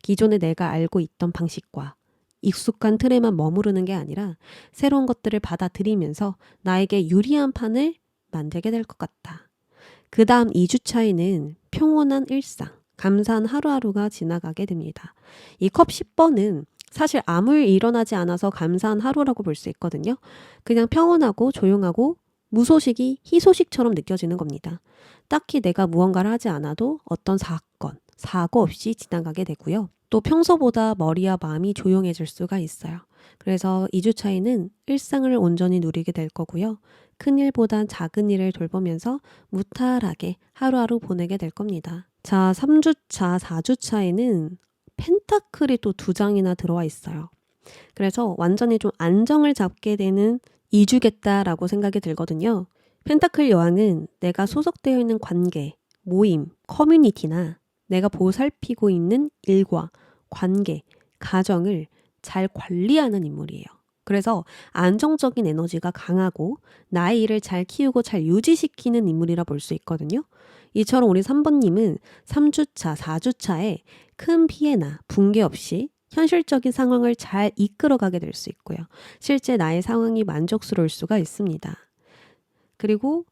기존에 내가 알고 있던 방식과 익숙한 틀에만 머무르는 게 아니라 새로운 것들을 받아들이면서 나에게 유리한 판을 만들게 될 것 같다. 그 다음 2주 차에는 평온한 일상, 감사한 하루하루가 지나가게 됩니다. 이 컵 10번은 사실 아무 일 일어나지 않아서 감사한 하루라고 볼 수 있거든요. 그냥 평온하고 조용하고 무소식이 희소식처럼 느껴지는 겁니다. 딱히 내가 무언가를 하지 않아도 어떤 사건, 사고 없이 지나가게 되고요. 또 평소보다 머리와 마음이 조용해질 수가 있어요. 그래서 2주 차에는 일상을 온전히 누리게 될 거고요. 큰 일보단 작은 일을 돌보면서 무탈하게 하루하루 보내게 될 겁니다. 자, 3주차, 4주차에는 펜타클이 또 2장이나 들어와 있어요. 그래서 완전히 좀 안정을 잡게 되는 2주겠다라고 생각이 들거든요. 펜타클 여왕은 내가 소속되어 있는 관계, 모임, 커뮤니티나 내가 보살피고 있는 일과 관계, 가정을 잘 관리하는 인물이에요. 그래서 안정적인 에너지가 강하고 나의 일을 잘 키우고 잘 유지시키는 인물이라 볼 수 있거든요. 이처럼 우리 3번님은 3주차, 4주차에 큰 피해나 붕괴 없이 현실적인 상황을 잘 이끌어가게 될 수 있고요. 실제 나의 상황이 만족스러울 수가 있습니다. 그리고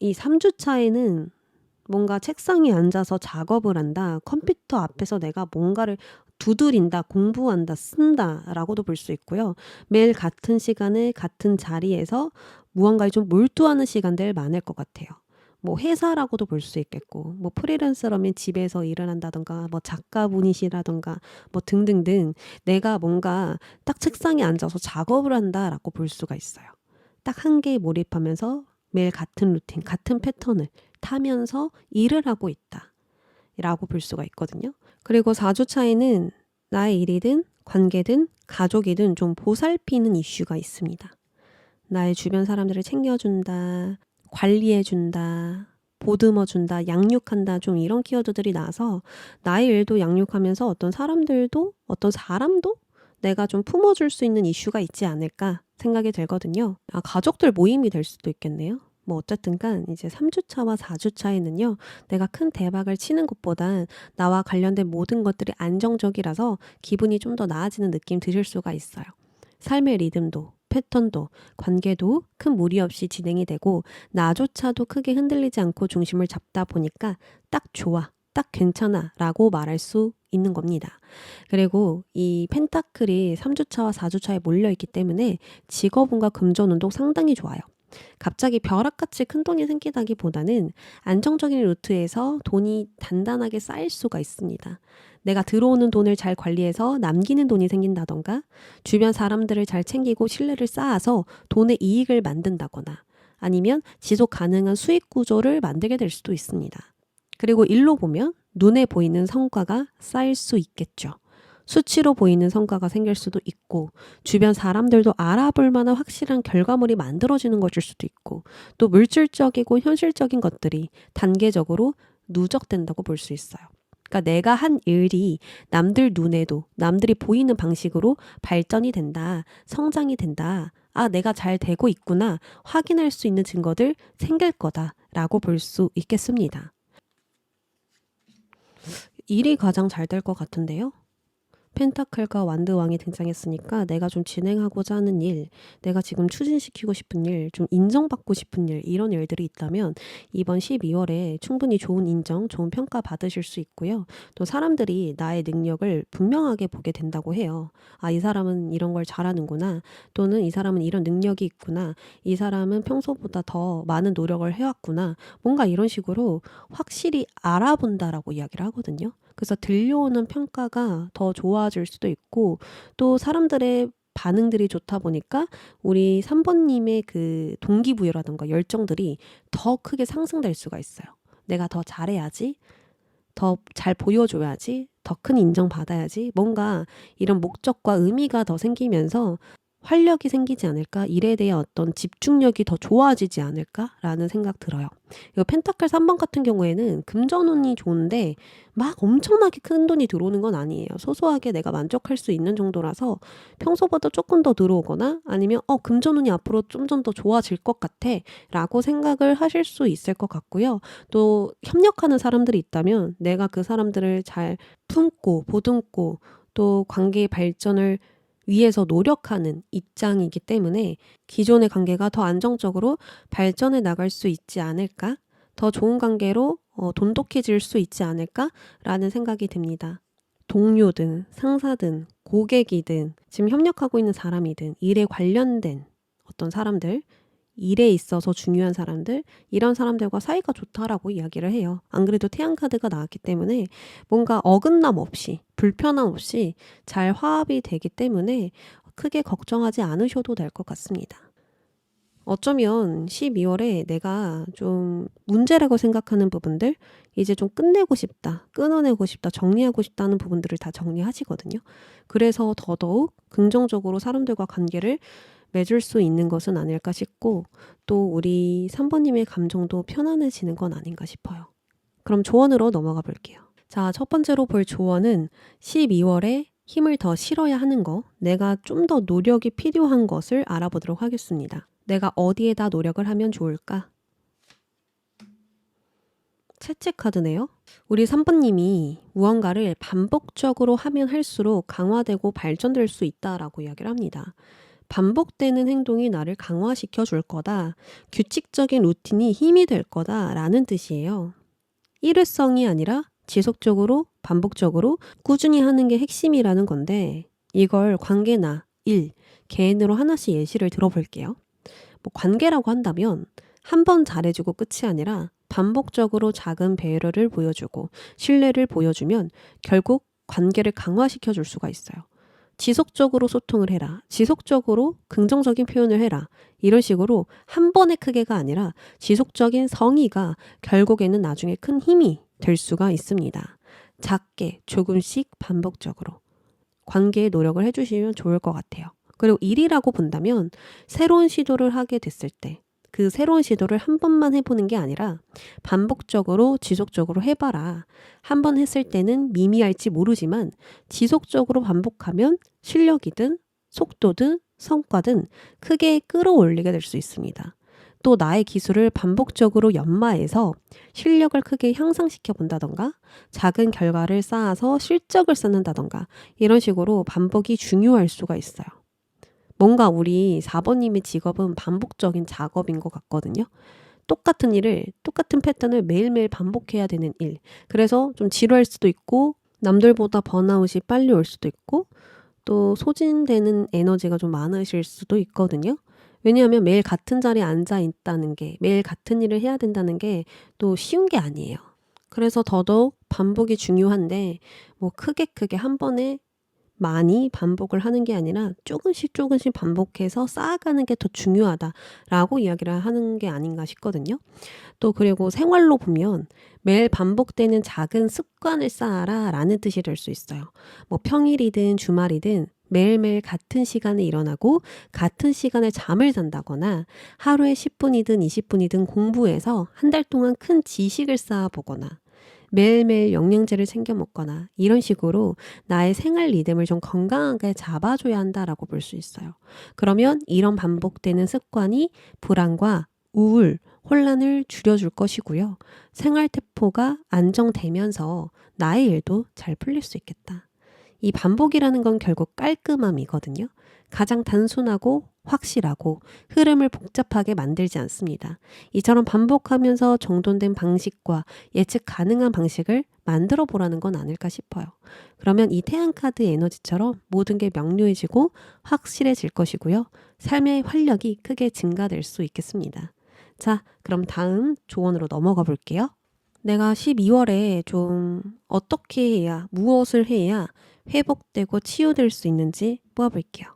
이 3주차에는 뭔가 책상에 앉아서 작업을 한다, 컴퓨터 앞에서 내가 뭔가를 두드린다, 공부한다, 쓴다 라고도 볼 수 있고요. 매일 같은 시간에 같은 자리에서 무언가에 좀 몰두하는 시간들 많을 것 같아요. 뭐 회사라고도 볼 수 있겠고, 뭐 프리랜서라면 집에서 일을 한다던가, 뭐 작가분이시라던가, 뭐 등등등 내가 뭔가 딱 책상에 앉아서 작업을 한다라고 볼 수가 있어요. 딱 한 개에 몰입하면서 매일 같은 루틴, 같은 패턴을 타면서 일을 하고 있다 라고 볼 수가 있거든요. 그리고 4주차에는 나의 일이든 관계든 가족이든 좀 보살피는 이슈가 있습니다. 나의 주변 사람들을 챙겨준다, 관리해준다, 보듬어준다, 양육한다, 좀 이런 키워드들이 나와서 나의 일도 양육하면서 어떤 사람들도, 어떤 사람도 내가 좀 품어줄 수 있는 이슈가 있지 않을까 생각이 들거든요. 가족들 모임이 될 수도 있겠네요. 뭐 어쨌든간 이제 3주차와 4주차에는요. 내가 큰 대박을 치는 것보단 나와 관련된 모든 것들이 안정적이라서 기분이 좀 더 나아지는 느낌 드실 수가 있어요. 삶의 리듬도 패턴도 관계도 큰 무리 없이 진행이 되고 나조차도 크게 흔들리지 않고 중심을 잡다 보니까 딱 좋아, 딱 괜찮아 라고 말할 수 있는 겁니다. 그리고 이 펜타클이 3주차와 4주차에 몰려있기 때문에 직업운과 금전운도 상당히 좋아요. 갑자기 벼락같이 큰 돈이 생기다기보다는 안정적인 루트에서 돈이 단단하게 쌓일 수가 있습니다. 내가 들어오는 돈을 잘 관리해서 남기는 돈이 생긴다던가, 주변 사람들을 잘 챙기고 신뢰를 쌓아서 돈의 이익을 만든다거나, 아니면 지속 가능한 수익 구조를 만들게 될 수도 있습니다. 그리고 일로 보면 눈에 보이는 성과가 쌓일 수 있겠죠. 수치로 보이는 성과가 생길 수도 있고, 주변 사람들도 알아볼 만한 확실한 결과물이 만들어지는 것일 수도 있고, 또 물질적이고 현실적인 것들이 단계적으로 누적된다고 볼 수 있어요. 그러니까 내가 한 일이 남들 눈에도 남들이 보이는 방식으로 발전이 된다, 성장이 된다, 내가 잘 되고 있구나 확인할 수 있는 증거들 생길 거다라고 볼 수 있겠습니다. 일이 가장 잘 될 것 같은데요. 펜타클과 완드왕이 등장했으니까 내가 좀 진행하고자 하는 일, 내가 지금 추진시키고 싶은 일, 좀 인정받고 싶은 일, 이런 일들이 있다면 이번 12월에 충분히 좋은 인정, 좋은 평가 받으실 수 있고요. 또 사람들이 나의 능력을 분명하게 보게 된다고 해요. 이 사람은 이런 걸 잘하는구나. 또는 이 사람은 이런 능력이 있구나. 이 사람은 평소보다 더 많은 노력을 해왔구나. 뭔가 이런 식으로 확실히 알아본다라고 이야기를 하거든요. 그래서 들려오는 평가가 더 좋아질 수도 있고, 또 사람들의 반응들이 좋다 보니까 우리 3번님의 그 동기부여라던가 열정들이 더 크게 상승될 수가 있어요. 내가 더 잘해야지, 더 잘 보여줘야지, 더 큰 인정받아야지, 뭔가 이런 목적과 의미가 더 생기면서 활력이 생기지 않을까? 일에 대한 어떤 집중력이 더 좋아지지 않을까라는 생각 들어요. 이 펜타클 3번 같은 경우에는 금전운이 좋은데 막 엄청나게 큰 돈이 들어오는 건 아니에요. 소소하게 내가 만족할 수 있는 정도라서 평소보다 조금 더 들어오거나 아니면 금전운이 앞으로 좀 더 좋아질 것 같아 라고 생각을 하실 수 있을 것 같고요. 또 협력하는 사람들이 있다면 내가 그 사람들을 잘 품고 보듬고 또 관계의 발전을 위해서 노력하는 입장이기 때문에 기존의 관계가 더 안정적으로 발전해 나갈 수 있지 않을까? 더 좋은 관계로 돈독해질 수 있지 않을까라는 생각이 듭니다. 동료든 상사든 고객이든 지금 협력하고 있는 사람이든 일에 관련된 어떤 사람들, 일에 있어서 중요한 사람들, 이런 사람들과 사이가 좋다라고 이야기를 해요. 안 그래도 태양카드가 나왔기 때문에 뭔가 어긋남 없이, 불편함 없이 잘 화합이 되기 때문에 크게 걱정하지 않으셔도 될 것 같습니다. 어쩌면 12월에 내가 좀 문제라고 생각하는 부분들, 이제 좀 끝내고 싶다, 끊어내고 싶다, 정리하고 싶다는 부분들을 다 정리하시거든요. 그래서 더더욱 긍정적으로 사람들과 관계를 맺을 수 있는 것은 아닐까 싶고, 또 우리 3번님의 감정도 편안해지는 건 아닌가 싶어요. 그럼 조언으로 넘어가 볼게요. 자, 첫 번째로 볼 조언은 12월에 힘을 더 실어야 하는 거, 내가 좀 더 노력이 필요한 것을 알아보도록 하겠습니다. 내가 어디에다 노력을 하면 좋을까? 채찍카드네요. 우리 3번님이 무언가를 반복적으로 하면 할수록 강화되고 발전될 수 있다라고 이야기를 합니다. 반복되는 행동이 나를 강화시켜 줄 거다. 규칙적인 루틴이 힘이 될 거다라는 뜻이에요. 일회성이 아니라 지속적으로, 반복적으로 꾸준히 하는 게 핵심이라는 건데 이걸 관계나 일, 개인으로 하나씩 예시를 들어볼게요. 뭐 관계라고 한다면 한 번 잘해주고 끝이 아니라 반복적으로 작은 배려를 보여주고 신뢰를 보여주면 결국 관계를 강화시켜 줄 수가 있어요. 지속적으로 소통을 해라. 지속적으로 긍정적인 표현을 해라. 이런 식으로 한 번의 크게가 아니라 지속적인 성의가 결국에는 나중에 큰 힘이 될 수가 있습니다. 작게 조금씩 반복적으로 관계에 노력을 해주시면 좋을 것 같아요. 그리고 일이라고 본다면 새로운 시도를 하게 됐을 때 그 새로운 시도를 한 번만 해보는 게 아니라 반복적으로 지속적으로 해봐라. 한 번 했을 때는 미미할지 모르지만 지속적으로 반복하면 실력이든 속도든 성과든 크게 끌어올리게 될 수 있습니다. 또 나의 기술을 반복적으로 연마해서 실력을 크게 향상시켜 본다던가 작은 결과를 쌓아서 실적을 쌓는다던가 이런 식으로 반복이 중요할 수가 있어요. 뭔가 우리 4번님의 직업은 반복적인 작업인 것 같거든요. 똑같은 일을, 똑같은 패턴을 매일매일 반복해야 되는 일. 그래서 좀 지루할 수도 있고, 남들보다 번아웃이 빨리 올 수도 있고, 또 소진되는 에너지가 좀 많으실 수도 있거든요. 왜냐하면 매일 같은 자리에 앉아 있다는 게, 매일 같은 일을 해야 된다는 게 또 쉬운 게 아니에요. 그래서 더더욱 반복이 중요한데, 뭐 크게 한 번에 많이 반복을 하는 게 아니라 조금씩 반복해서 쌓아가는 게 더 중요하다라고 이야기를 하는 게 아닌가 싶거든요. 또 그리고 생활로 보면 매일 반복되는 작은 습관을 쌓아라 라는 뜻이 될 수 있어요. 뭐 평일이든 주말이든 매일매일 같은 시간에 일어나고 같은 시간에 잠을 잔다거나 하루에 10분이든 20분이든 공부해서 한 달 동안 큰 지식을 쌓아보거나 매일매일 영양제를 챙겨 먹거나 이런 식으로 나의 생활 리듬을 좀 건강하게 잡아줘야 한다라고 볼 수 있어요. 그러면 이런 반복되는 습관이 불안과 우울, 혼란을 줄여줄 것이고요. 생활 태포가 안정되면서 나의 일도 잘 풀릴 수 있겠다. 이 반복이라는 건 결국 깔끔함이거든요. 가장 단순하고 확실하고 흐름을 복잡하게 만들지 않습니다. 이처럼 반복하면서 정돈된 방식과 예측 가능한 방식을 만들어 보라는 건 아닐까 싶어요. 그러면 이 태양카드 에너지처럼 모든 게 명료해지고 확실해질 것이고요. 삶의 활력이 크게 증가될 수 있겠습니다. 자, 그럼 다음 조언으로 넘어가 볼게요. 내가 12월에 좀 어떻게 해야, 무엇을 해야 회복되고 치유될 수 있는지 뽑아볼게요.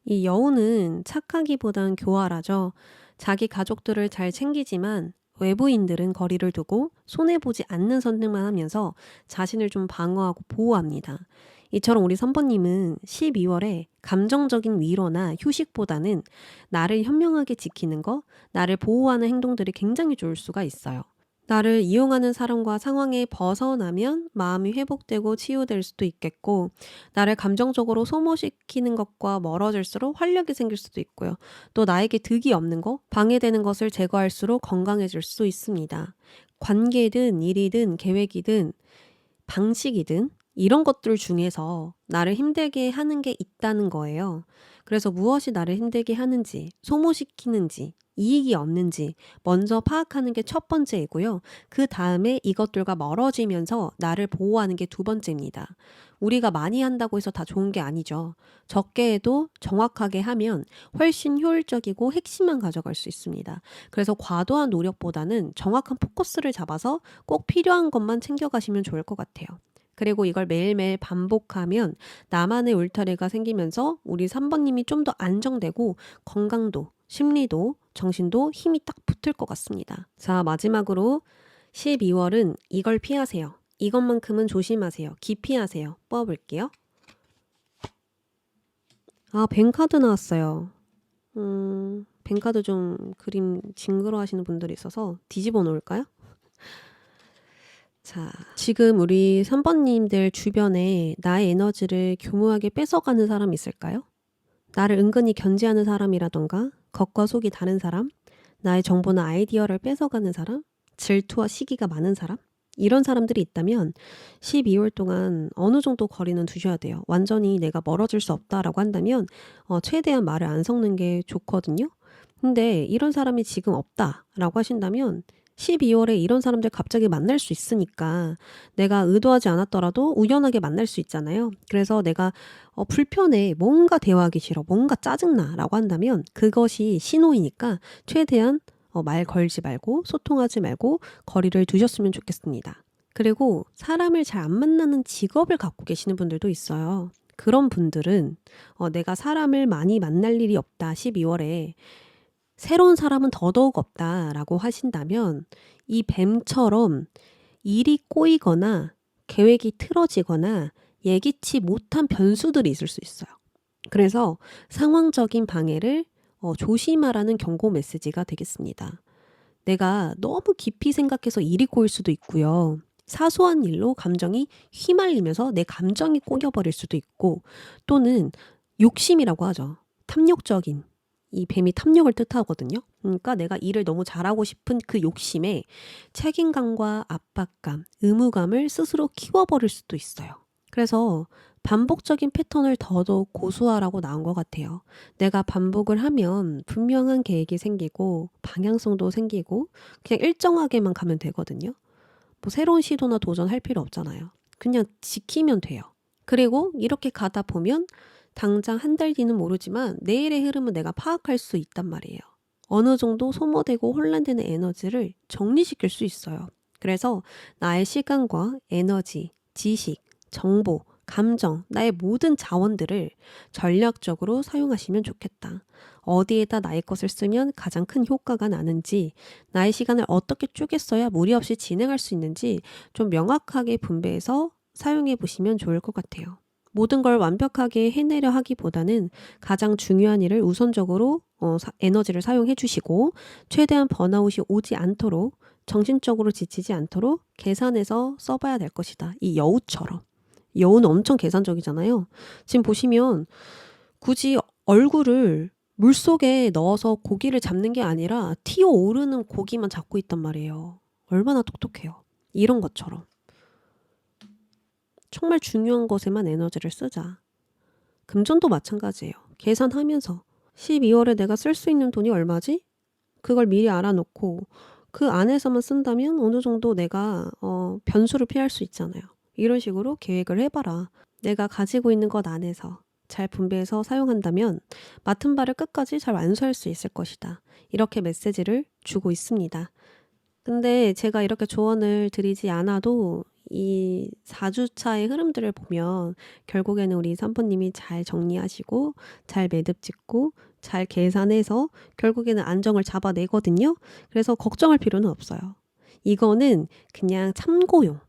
이 여우는 착하기보단 교활하죠. 자기 가족들을 잘 챙기지만 외부인들은 거리를 두고 손해보지 않는 선택만 하면서 자신을 좀 방어하고 보호합니다. 이처럼 우리 선배님은 12월에 감정적인 위로나 휴식보다는 나를 현명하게 지키는 거, 나를 보호하는 행동들이 굉장히 좋을 수가 있어요. 나를 이용하는 사람과 상황에 벗어나면 마음이 회복되고 치유될 수도 있겠고, 나를 감정적으로 소모시키는 것과 멀어질수록 활력이 생길 수도 있고요. 또 나에게 득이 없는 것, 방해되는 것을 제거할수록 건강해질 수 있습니다. 관계든 일이든 계획이든 방식이든 이런 것들 중에서 나를 힘들게 하는 게 있다는 거예요. 그래서 무엇이 나를 힘들게 하는지, 소모시키는지, 이익이 없는지 먼저 파악하는 게 첫 번째이고요. 그 다음에 이것들과 멀어지면서 나를 보호하는 게 두 번째입니다. 우리가 많이 한다고 해서 다 좋은 게 아니죠. 적게 해도 정확하게 하면 훨씬 효율적이고 핵심만 가져갈 수 있습니다. 그래서 과도한 노력보다는 정확한 포커스를 잡아서 꼭 필요한 것만 챙겨가시면 좋을 것 같아요. 그리고 이걸 매일매일 반복하면 나만의 울타리가 생기면서 우리 3번님이 좀 더 안정되고 건강도, 심리도, 정신도 힘이 딱 붙을 것 같습니다. 자, 마지막으로 12월은 이걸 피하세요. 이것만큼은 조심하세요. 기피하세요. 뽑아볼게요. 아, 뱅카드 나왔어요. 뱅카드 좀 그림 징그러 하시는 분들이 있어서 뒤집어 놓을까요? 자, 지금 우리 3번님들 주변에 나의 에너지를 교묘하게 뺏어가는 사람 있을까요? 나를 은근히 견제하는 사람이라던가, 겉과 속이 다른 사람, 나의 정보나 아이디어를 뺏어가는 사람, 질투와 시기가 많은 사람? 이런 사람들이 있다면 12월 동안 어느 정도 거리는 두셔야 돼요. 완전히 내가 멀어질 수 없다라고 한다면 최대한 말을 안 섞는 게 좋거든요. 근데 이런 사람이 지금 없다라고 하신다면 12월에 이런 사람들 갑자기 만날 수 있으니까 내가 의도하지 않았더라도 우연하게 만날 수 있잖아요. 그래서 내가 불편해, 뭔가 대화하기 싫어, 뭔가 짜증나라고 한다면 그것이 신호이니까 최대한 말 걸지 말고 소통하지 말고 거리를 두셨으면 좋겠습니다. 그리고 사람을 잘 안 만나는 직업을 갖고 계시는 분들도 있어요. 그런 분들은 내가 사람을 많이 만날 일이 없다 12월에 새로운 사람은 더더욱 없다라고 하신다면 이 뱀처럼 일이 꼬이거나 계획이 틀어지거나 예기치 못한 변수들이 있을 수 있어요. 그래서 상황적인 방해를 조심하라는 경고 메시지가 되겠습니다. 내가 너무 깊이 생각해서 일이 꼬일 수도 있고요. 사소한 일로 감정이 휘말리면서 내 감정이 꼬여버릴 수도 있고 또는 욕심이라고 하죠. 탐욕적인 이 뱀이 탐욕을 뜻하거든요. 그러니까 내가 일을 너무 잘하고 싶은 그 욕심에 책임감과 압박감, 의무감을 스스로 키워버릴 수도 있어요. 그래서 반복적인 패턴을 더더욱 고수하라고 나온 것 같아요. 내가 반복을 하면 분명한 계획이 생기고 방향성도 생기고 그냥 일정하게만 가면 되거든요. 뭐 새로운 시도나 도전할 필요 없잖아요. 그냥 지키면 돼요. 그리고 이렇게 가다 보면 당장 한 달 뒤는 모르지만 내일의 흐름은 내가 파악할 수 있단 말이에요. 어느 정도 소모되고 혼란되는 에너지를 정리시킬 수 있어요. 그래서 나의 시간과 에너지, 지식, 정보, 감정, 나의 모든 자원들을 전략적으로 사용하시면 좋겠다. 어디에다 나의 것을 쓰면 가장 큰 효과가 나는지, 나의 시간을 어떻게 쪼개 써야 무리 없이 진행할 수 있는지 좀 명확하게 분배해서 사용해 보시면 좋을 것 같아요. 모든 걸 완벽하게 해내려 하기보다는 가장 중요한 일을 우선적으로 에너지를 사용해 주시고 최대한 번아웃이 오지 않도록 정신적으로 지치지 않도록 계산해서 써봐야 될 것이다. 이 여우처럼. 여우는 엄청 계산적이잖아요. 지금 보시면 굳이 얼굴을 물속에 넣어서 고기를 잡는 게 아니라 튀어오르는 고기만 잡고 있단 말이에요. 얼마나 똑똑해요. 이런 것처럼. 정말 중요한 것에만 에너지를 쓰자. 금전도 마찬가지예요. 계산하면서 12월에 내가 쓸 수 있는 돈이 얼마지? 그걸 미리 알아놓고 그 안에서만 쓴다면 어느 정도 내가 변수를 피할 수 있잖아요. 이런 식으로 계획을 해봐라. 내가 가지고 있는 것 안에서 잘 분배해서 사용한다면 맡은 바를 끝까지 잘 완수할 수 있을 것이다. 이렇게 메시지를 주고 있습니다. 근데 제가 이렇게 조언을 드리지 않아도 이 4주차의 흐름들을 보면 결국에는 우리 산포님이 잘 정리하시고 잘 매듭 짓고 잘 계산해서 결국에는 안정을 잡아내거든요. 그래서 걱정할 필요는 없어요. 이거는 그냥 참고용.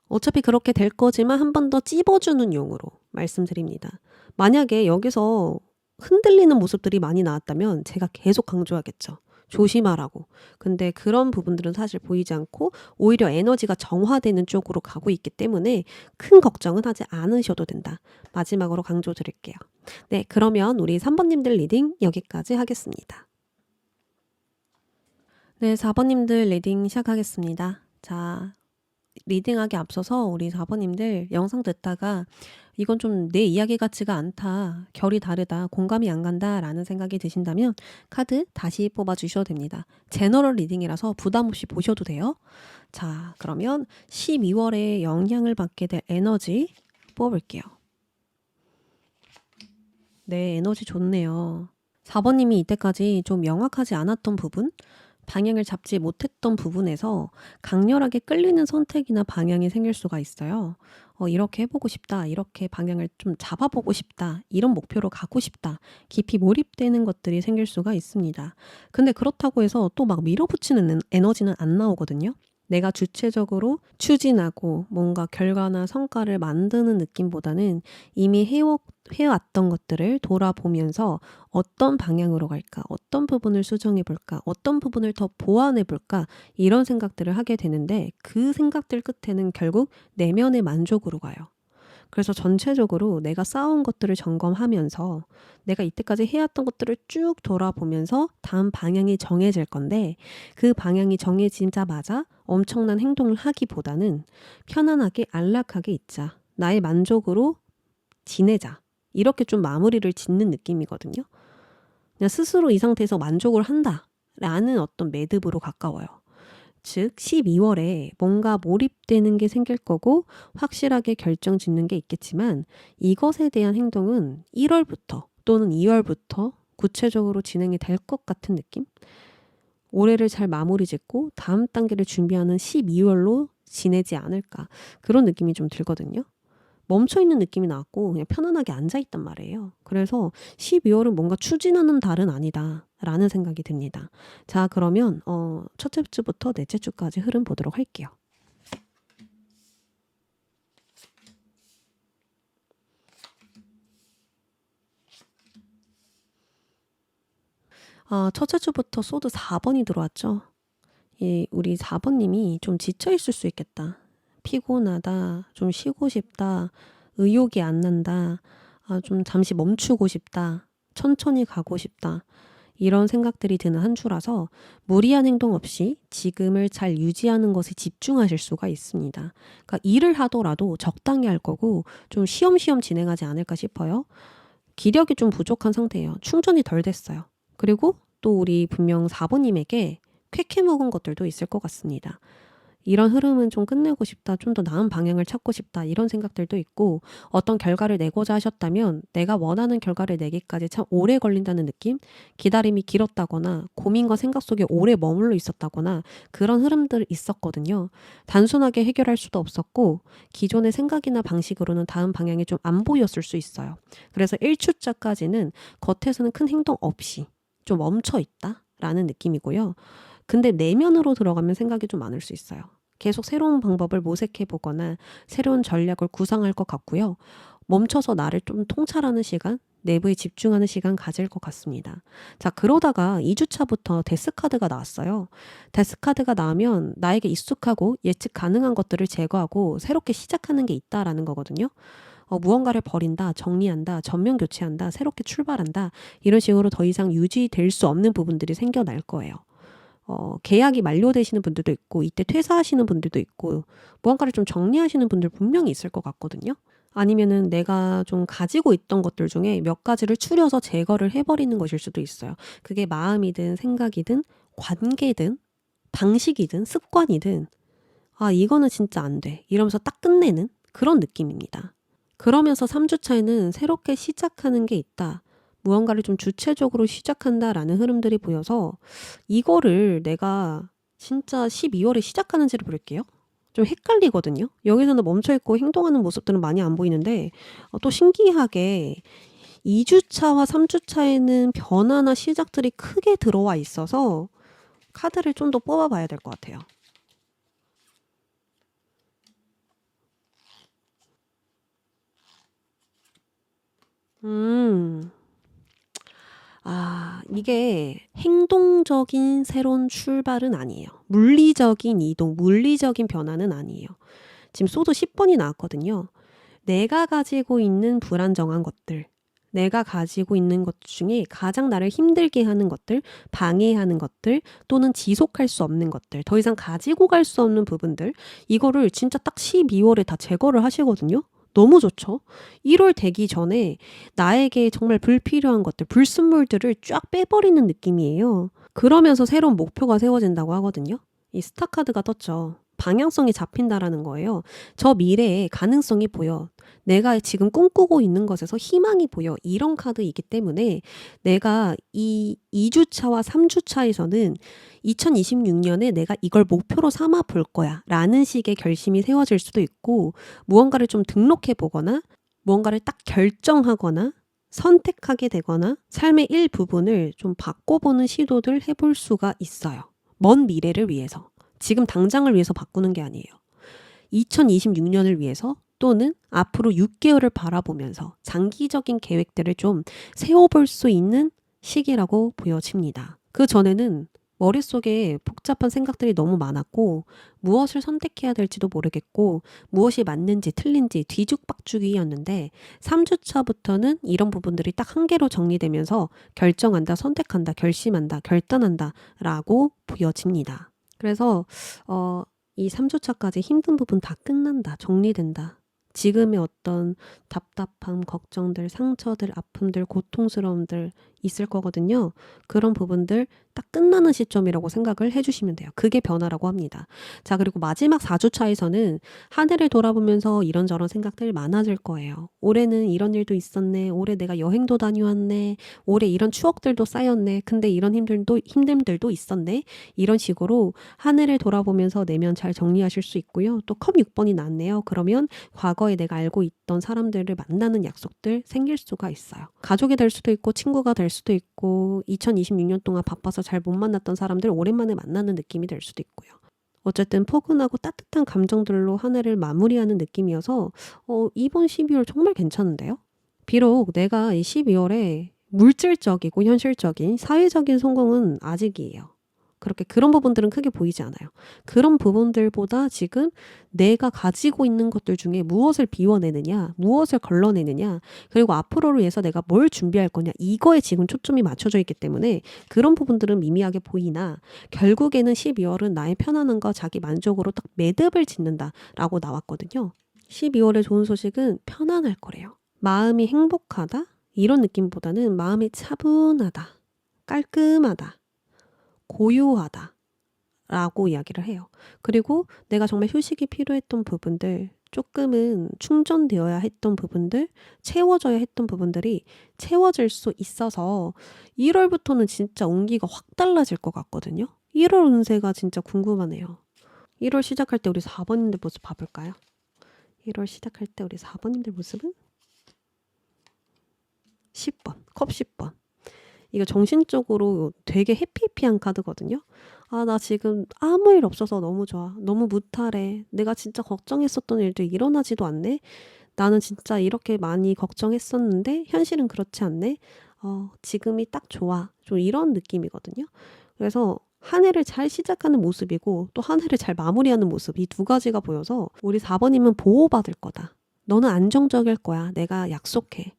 어차피 그렇게 될 거지만 한 번 더 찝어주는 용으로 말씀드립니다. 만약에 여기서 흔들리는 모습들이 많이 나왔다면 제가 계속 강조하겠죠. 조심하라고. 근데 그런 부분들은 사실 보이지 않고 오히려 에너지가 정화되는 쪽으로 가고 있기 때문에 큰 걱정은 하지 않으셔도 된다. 마지막으로 강조드릴게요. 네, 그러면 우리 3번님들 리딩 여기까지 하겠습니다. 네, 4번님들 리딩 시작하겠습니다. 자, 리딩하기 앞서서 우리 4번님들 영상 듣다가 이건 좀 내 이야기 같지가 않다, 결이 다르다, 공감이 안 간다 라는 생각이 드신다면 카드 다시 뽑아주셔도 됩니다. 제너럴 리딩이라서 부담 없이 보셔도 돼요. 자, 그러면 12월에 영향을 받게 될 에너지 뽑을게요. 네, 에너지 좋네요. 4번님이 이때까지 좀 명확하지 않았던 부분, 방향을 잡지 못했던 부분에서 강렬하게 끌리는 선택이나 방향이 생길 수가 있어요. 이렇게 해보고 싶다, 이렇게 방향을 좀 잡아보고 싶다, 이런 목표로 가고 싶다, 깊이 몰입되는 것들이 생길 수가 있습니다. 근데 그렇다고 해서 또 막 밀어붙이는 에너지는 안 나오거든요. 내가 주체적으로 추진하고 뭔가 결과나 성과를 만드는 느낌보다는 이미 해왔던 것들을 돌아보면서 어떤 방향으로 갈까? 어떤 부분을 수정해 볼까? 어떤 부분을 더 보완해 볼까? 이런 생각들을 하게 되는데 그 생각들 끝에는 결국 내면의 만족으로 가요. 그래서 전체적으로 내가 쌓아온 것들을 점검하면서 내가 이때까지 해왔던 것들을 쭉 돌아보면서 다음 방향이 정해질 건데 그 방향이 정해지자마자 엄청난 행동을 하기보다는 편안하게 안락하게 있자. 나의 만족으로 지내자. 이렇게 좀 마무리를 짓는 느낌이거든요. 그냥 스스로 이 상태에서 만족을 한다라는 어떤 매듭으로 가까워요. 즉 12월에 뭔가 몰입되는 게 생길 거고 확실하게 결정 짓는 게 있겠지만 이것에 대한 행동은 1월부터 또는 2월부터 구체적으로 진행이 될 것 같은 느낌? 올해를 잘 마무리 짓고 다음 단계를 준비하는 12월로 지내지 않을까 그런 느낌이 좀 들거든요. 멈춰있는 느낌이 나고 그냥 편안하게 앉아있단 말이에요. 그래서 12월은 뭔가 추진하는 달은 아니다 라는 생각이 듭니다. 자, 그러면 첫째 주부터 넷째 주까지 흐름 보도록 할게요. 첫째 주부터 소드 4번이 들어왔죠. 우리 4번님이 좀 지쳐있을 수 있겠다. 피곤하다, 좀 쉬고 싶다, 의욕이 안 난다, 좀 잠시 멈추고 싶다, 천천히 가고 싶다. 이런 생각들이 드는 한 주라서 무리한 행동 없이 지금을 잘 유지하는 것에 집중하실 수가 있습니다. 그러니까 일을 하더라도 적당히 할 거고 좀 쉬엄쉬엄 진행하지 않을까 싶어요. 기력이 좀 부족한 상태예요. 충전이 덜 됐어요. 그리고 또 우리 분명 4번님에게 쾌쾌 먹은 것들도 있을 것 같습니다. 이런 흐름은 좀 끝내고 싶다, 좀 더 나은 방향을 찾고 싶다 이런 생각들도 있고 어떤 결과를 내고자 하셨다면 내가 원하는 결과를 내기까지 참 오래 걸린다는 느낌? 기다림이 길었다거나 고민과 생각 속에 오래 머물러 있었다거나 그런 흐름들이 있었거든요. 단순하게 해결할 수도 없었고 기존의 생각이나 방식으로는 다음 방향이 좀 안 보였을 수 있어요. 그래서 1주차까지는 겉에서는 큰 행동 없이 좀 멈춰 있다 라는 느낌이고요. 근데 내면으로 들어가면 생각이 좀 많을 수 있어요. 계속 새로운 방법을 모색해 보거나 새로운 전략을 구상할 것 같고요. 멈춰서 나를 좀 통찰하는 시간, 내부에 집중하는 시간 가질 것 같습니다. 자, 그러다가 2주차부터 데스카드가 나왔어요. 데스카드가 나오면 나에게 익숙하고 예측 가능한 것들을 제거하고 새롭게 시작하는 게 있다라는 거거든요. 무언가를 버린다, 정리한다, 전면 교체한다, 새롭게 출발한다 이런 식으로 더 이상 유지될 수 없는 부분들이 생겨날 거예요. 계약이 만료되시는 분들도 있고 이때 퇴사하시는 분들도 있고 무언가를 좀 정리하시는 분들 분명히 있을 것 같거든요. 아니면은 내가 좀 가지고 있던 것들 중에 몇 가지를 추려서 제거를 해버리는 것일 수도 있어요. 그게 마음이든 생각이든 관계든 방식이든 습관이든 이거는 진짜 안 돼. 이러면서 딱 끝내는 그런 느낌입니다. 그러면서 3주차에는 새롭게 시작하는 게 있다. 무언가를 좀 주체적으로 시작한다라는 흐름들이 보여서 이거를 내가 진짜 12월에 시작하는지를 볼게요. 좀 헷갈리거든요. 여기서는 멈춰있고 행동하는 모습들은 많이 안 보이는데 또 신기하게 2주차와 3주차에는 변화나 시작들이 크게 들어와 있어서 카드를 좀 더 뽑아봐야 될 것 같아요. 이게 행동적인 새로운 출발은 아니에요. 물리적인 이동, 물리적인 변화는 아니에요. 지금 소드 10번이 나왔거든요. 내가 가지고 있는 불안정한 것들, 내가 가지고 있는 것 중에 가장 나를 힘들게 하는 것들, 방해하는 것들, 또는 지속할 수 없는 것들, 더 이상 가지고 갈 수 없는 부분들, 이거를 진짜 딱 12월에 다 제거를 하시거든요. 너무 좋죠. 1월 되기 전에 나에게 정말 불필요한 것들, 불순물들을 쫙 빼버리는 느낌이에요. 그러면서 새로운 목표가 세워진다고 하거든요. 이 스타카드가 떴죠. 방향성이 잡힌다라는 거예요. 저 미래에 가능성이 보여. 내가 지금 꿈꾸고 있는 것에서 희망이 보여. 이런 카드이기 때문에 내가 이 2주차와 3주차에서는 2026년에 내가 이걸 목표로 삼아 볼 거야 라는 식의 결심이 세워질 수도 있고 무언가를 좀 등록해 보거나 무언가를 딱 결정하거나 선택하게 되거나 삶의 일부분을 좀 바꿔보는 시도들 해볼 수가 있어요. 먼 미래를 위해서. 지금 당장을 위해서 바꾸는 게 아니에요. 2026년을 위해서 또는 앞으로 6개월을 바라보면서 장기적인 계획들을 좀 세워볼 수 있는 시기라고 보여집니다. 그 전에는 머릿속에 복잡한 생각들이 너무 많았고 무엇을 선택해야 될지도 모르겠고 무엇이 맞는지 틀린지 뒤죽박죽이었는데 3주차부터는 이런 부분들이 딱 한 개로 정리되면서 결정한다, 선택한다, 결심한다, 결단한다 라고 보여집니다. 그래서 이 3주차까지 힘든 부분 다 끝난다, 정리된다. 지금의 어떤 답답함, 걱정들, 상처들, 아픔들, 고통스러움들 있을 거거든요. 그런 부분들 딱 끝나는 시점이라고 생각을 해주시면 돼요. 그게 변화라고 합니다. 자, 그리고 마지막 4주차에서는 한 해를 돌아보면서 이런저런 생각들 많아질 거예요. 올해는 이런 일도 있었네. 올해 내가 여행도 다녀왔네. 올해 이런 추억들도 쌓였네. 근데 이런 힘듦들도 있었네. 이런 식으로 한 해를 돌아보면서 내면 잘 정리하실 수 있고요. 또 컵 6번이 나왔네요. 그러면 과거에 내가 알고 있던 사람들을 만나는 약속들 생길 수가 있어요. 가족이 될 수도 있고 친구가 될 수도 있고 2026년 동안 바빠서 잘 못 만났던 사람들 오랜만에 만나는 느낌이 될 수도 있고요. 어쨌든 포근하고 따뜻한 감정들로 한 해를 마무리하는 느낌이어서 이번 12월 정말 괜찮은데요? 비록 내가 이 12월에 물질적이고 현실적인 사회적인 성공은 아직이에요. 그렇게 그런 부분들은 크게 보이지 않아요. 그런 부분들보다 지금 내가 가지고 있는 것들 중에 무엇을 비워내느냐, 무엇을 걸러내느냐, 그리고 앞으로를 위해서 내가 뭘 준비할 거냐, 이거에 지금 초점이 맞춰져 있기 때문에 그런 부분들은 미미하게 보이나 결국에는 12월은 나의 편안함과 자기 만족으로 딱 매듭을 짓는다라고 나왔거든요. 12월의 좋은 소식은 편안할 거래요. 마음이 행복하다? 이런 느낌보다는 마음이 차분하다, 깔끔하다, 고요하다 라고 이야기를 해요. 그리고 내가 정말 휴식이 필요했던 부분들, 조금은 충전되어야 했던 부분들, 채워져야 했던 부분들이 채워질 수 있어서 1월부터는 진짜 온기가 확 달라질 것 같거든요. 1월 운세가 진짜 궁금하네요. 1월 시작할 때 우리 4번님들 모습 봐볼까요? 1월 시작할 때 우리 4번님들 모습은 10번, 컵 10번. 이거 정신적으로 되게 해피해피한 카드거든요. 아, 나 지금 아무 일 없어서 너무 좋아. 너무 무탈해. 내가 진짜 걱정했었던 일들 일어나지도 않네. 나는 진짜 이렇게 많이 걱정했었는데 현실은 그렇지 않네. 지금이 딱 좋아. 좀 이런 느낌이거든요. 그래서 한 해를 잘 시작하는 모습이고 또 한 해를 잘 마무리하는 모습 이 두 가지가 보여서 우리 4번님은 보호받을 거다. 너는 안정적일 거야. 내가 약속해.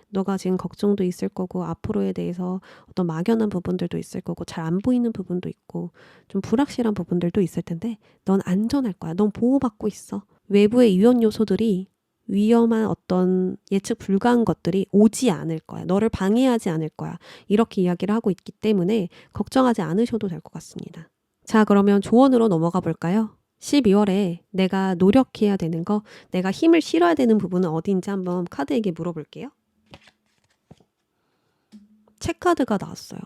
너가 지금 걱정도 있을 거고 앞으로에 대해서 어떤 막연한 부분들도 있을 거고 잘 안 보이는 부분도 있고 좀 불확실한 부분들도 있을 텐데 넌 안전할 거야. 넌 보호받고 있어. 외부의 위험 요소들이 위험한 어떤 예측 불가한 것들이 오지 않을 거야. 너를 방해하지 않을 거야. 이렇게 이야기를 하고 있기 때문에 걱정하지 않으셔도 될 것 같습니다. 자, 그러면 조언으로 넘어가 볼까요? 12월에 내가 노력해야 되는 거, 내가 힘을 실어야 되는 부분은 어디인지 한번 카드에게 물어볼게요. 책 카드가 나왔어요.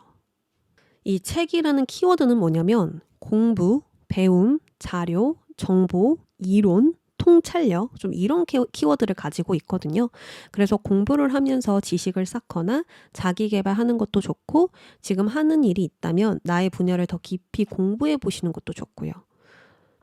이 책이라는 키워드는 뭐냐면 공부, 배움, 자료, 정보, 이론, 통찰력 좀 이런 키워드를 가지고 있거든요. 그래서 공부를 하면서 지식을 쌓거나 자기 개발하는 것도 좋고 지금 하는 일이 있다면 나의 분야를 더 깊이 공부해 보시는 것도 좋고요.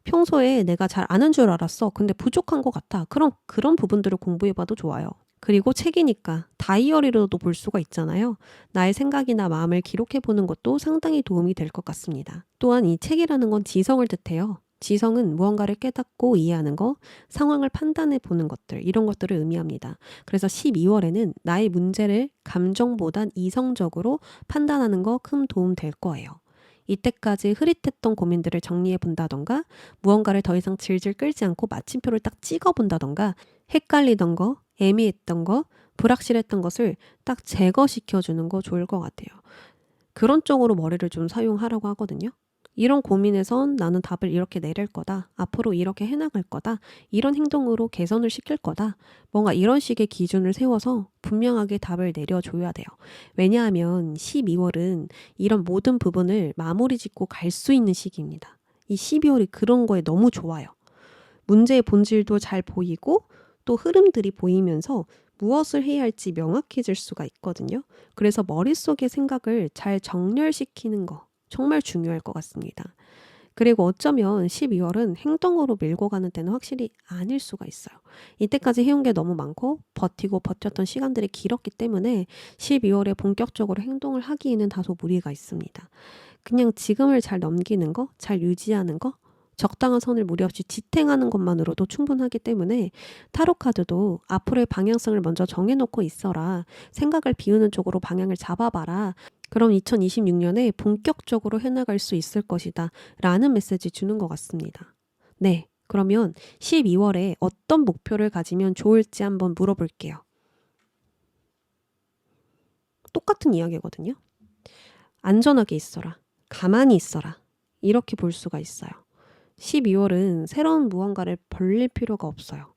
평소에 내가 잘 아는 줄 알았어. 근데 부족한 것 같아. 그럼 그런 부분들을 공부해 봐도 좋아요. 그리고 책이니까 다이어리로도 볼 수가 있잖아요. 나의 생각이나 마음을 기록해 보는 것도 상당히 도움이 될 것 같습니다. 또한 이 책이라는 건 지성을 뜻해요. 지성은 무언가를 깨닫고 이해하는 거, 상황을 판단해 보는 것들, 이런 것들을 의미합니다. 그래서 12월에는 나의 문제를 감정보단 이성적으로 판단하는 거 큰 도움 될 거예요. 이때까지 흐릿했던 고민들을 정리해 본다던가 무언가를 더 이상 질질 끌지 않고 마침표를 딱 찍어 본다던가 헷갈리던 거, 애매했던 거, 불확실했던 것을 딱 제거시켜 주는 거 좋을 것 같아요. 그런 쪽으로 머리를 좀 사용하라고 하거든요. 이런 고민에선 나는 답을 이렇게 내릴 거다. 앞으로 이렇게 해나갈 거다. 이런 행동으로 개선을 시킬 거다. 뭔가 이런 식의 기준을 세워서 분명하게 답을 내려줘야 돼요. 왜냐하면 12월은 이런 모든 부분을 마무리 짓고 갈 수 있는 시기입니다. 이 12월이 그런 거에 너무 좋아요. 문제의 본질도 잘 보이고 또 흐름들이 보이면서 무엇을 해야 할지 명확해질 수가 있거든요. 그래서 머릿속의 생각을 잘 정렬시키는 거 정말 중요할 것 같습니다. 그리고 어쩌면 12월은 행동으로 밀고 가는 때는 확실히 아닐 수가 있어요. 이때까지 해온 게 너무 많고 버티고 버텼던 시간들이 길었기 때문에 12월에 본격적으로 행동을 하기에는 다소 무리가 있습니다. 그냥 지금을 잘 넘기는 거, 잘 유지하는 거, 적당한 선을 무리 없이 지탱하는 것만으로도 충분하기 때문에 타로 카드도 앞으로의 방향성을 먼저 정해놓고 있어라. 생각을 비우는 쪽으로 방향을 잡아봐라. 그럼 2026년에 본격적으로 해나갈 수 있을 것이다. 라는 메시지 주는 것 같습니다. 네, 그러면 12월에 어떤 목표를 가지면 좋을지 한번 물어볼게요. 똑같은 이야기거든요. 안전하게 있어라. 가만히 있어라. 이렇게 볼 수가 있어요. 12월은 새로운 무언가를 벌릴 필요가 없어요.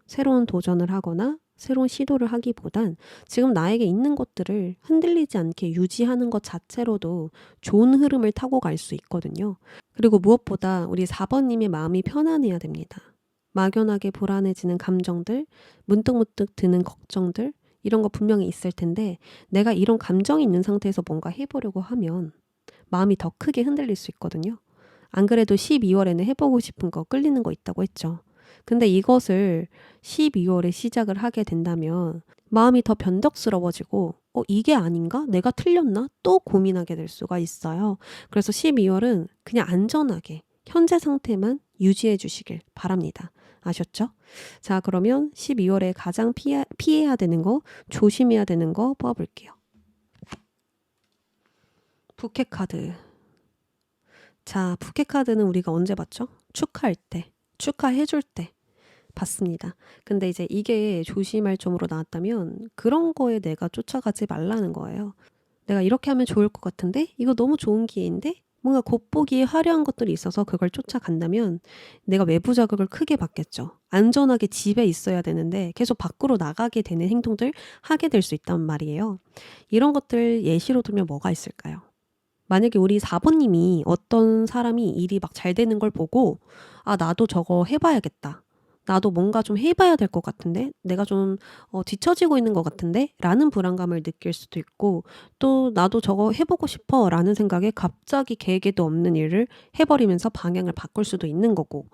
새로운 도전을 하거나 새로운 시도를 하기보단 지금 나에게 있는 것들을 흔들리지 않게 유지하는 것 자체로도 좋은 흐름을 타고 갈 수 있거든요. 그리고 무엇보다 우리 4번님의 마음이 편안해야 됩니다. 막연하게 불안해지는 감정들, 문득문득 드는 걱정들, 이런 거 분명히 있을 텐데 내가 이런 감정이 있는 상태에서 뭔가 해보려고 하면 마음이 더 크게 흔들릴 수 있거든요. 안 그래도 12월에는 해보고 싶은 거 끌리는 거 있다고 했죠. 근데 이것을 12월에 시작을 하게 된다면 마음이 더 변덕스러워지고 이게 아닌가? 내가 틀렸나? 또 고민하게 될 수가 있어요. 그래서 12월은 그냥 안전하게 현재 상태만 유지해 주시길 바랍니다. 아셨죠? 자, 그러면 12월에 가장 피해야 되는 거, 조심해야 되는 거 뽑아볼게요. 부캐 카드. 자, 부캐 카드는 우리가 언제 봤죠? 축하할 때, 축하해줄 때 봤습니다. 근데 이제 이게 조심할 점으로 나왔다면 그런 거에 내가 쫓아가지 말라는 거예요. 내가 이렇게 하면 좋을 것 같은데? 이거 너무 좋은 기회인데? 뭔가 겉보기에 화려한 것들이 있어서 그걸 쫓아간다면 내가 외부 자극을 크게 받겠죠. 안전하게 집에 있어야 되는데 계속 밖으로 나가게 되는 행동들 하게 될 수 있단 말이에요. 이런 것들 예시로 들면 뭐가 있을까요? 만약에 우리 4번님이 어떤 사람이 일이 막 잘 되는 걸 보고 나도 저거 해봐야겠다. 나도 뭔가 좀 해봐야 될 것 같은데 내가 좀 뒤처지고 있는 것 같은데 라는 불안감을 느낄 수도 있고 또 나도 저거 해보고 싶어 라는 생각에 갑자기 계획에도 없는 일을 해버리면서 방향을 바꿀 수도 있는 거고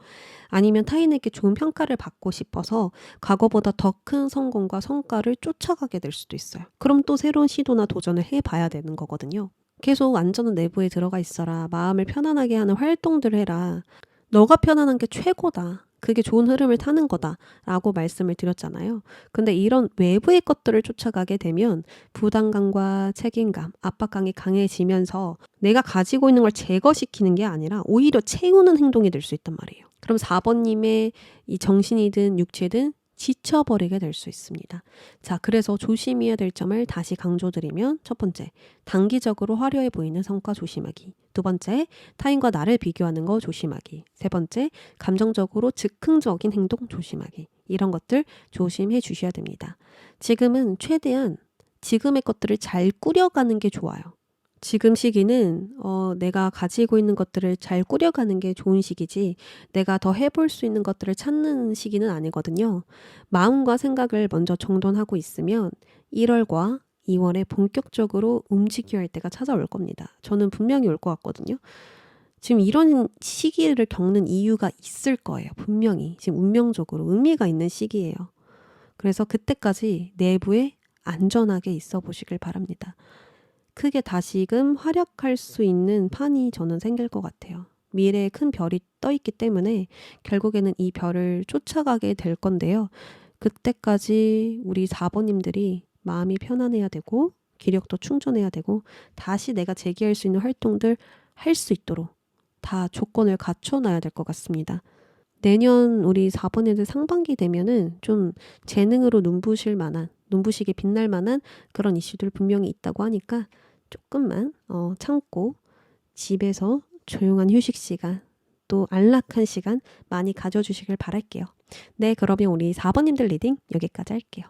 아니면 타인에게 좋은 평가를 받고 싶어서 과거보다 더 큰 성공과 성과를 쫓아가게 될 수도 있어요. 그럼 또 새로운 시도나 도전을 해봐야 되는 거거든요. 계속 안전한 내부에 들어가 있어라. 마음을 편안하게 하는 활동들을 해라. 너가 편안한 게 최고다. 그게 좋은 흐름을 타는 거다. 라고 말씀을 드렸잖아요. 근데 이런 외부의 것들을 쫓아가게 되면 부담감과 책임감, 압박감이 강해지면서 내가 가지고 있는 걸 제거시키는 게 아니라 오히려 채우는 행동이 될 수 있단 말이에요. 그럼 4번님의 이 정신이든 육체든 지쳐버리게 될 수 있습니다. 자, 그래서 조심해야 될 점을 다시 강조드리면 첫 번째, 단기적으로 화려해 보이는 성과 조심하기. 두 번째, 타인과 나를 비교하는 거 조심하기. 세 번째, 감정적으로 즉흥적인 행동 조심하기. 이런 것들 조심해 주셔야 됩니다. 지금은 최대한 지금의 것들을 잘 꾸려가는 게 좋아요. 지금 시기는 내가 가지고 있는 것들을 잘 꾸려가는 게 좋은 시기지 내가 더 해볼 수 있는 것들을 찾는 시기는 아니거든요. 마음과 생각을 먼저 정돈하고 있으면 1월과 2월에 본격적으로 움직여야 할 때가 찾아올 겁니다. 저는 분명히 올 것 같거든요. 지금 이런 시기를 겪는 이유가 있을 거예요. 분명히. 지금 운명적으로 의미가 있는 시기예요. 그래서 그때까지 내부에 안전하게 있어 보시길 바랍니다. 크게 다시금 활약할 수 있는 판이 저는 생길 것 같아요. 미래에 큰 별이 떠 있기 때문에 결국에는 이 별을 쫓아가게 될 건데요. 그때까지 우리 4번님들이 마음이 편안해야 되고 기력도 충전해야 되고 다시 내가 재기할 수 있는 활동들 할 수 있도록 다 조건을 갖춰놔야 될 것 같습니다. 내년 우리 4번애들 상반기 되면은 좀 재능으로 눈부시게 빛날 만한 그런 이슈들 분명히 있다고 하니까 조금만 참고 집에서 조용한 휴식 시간 또 안락한 시간 많이 가져주시길 바랄게요. 네, 그러면 우리 4번님들 리딩 여기까지 할게요.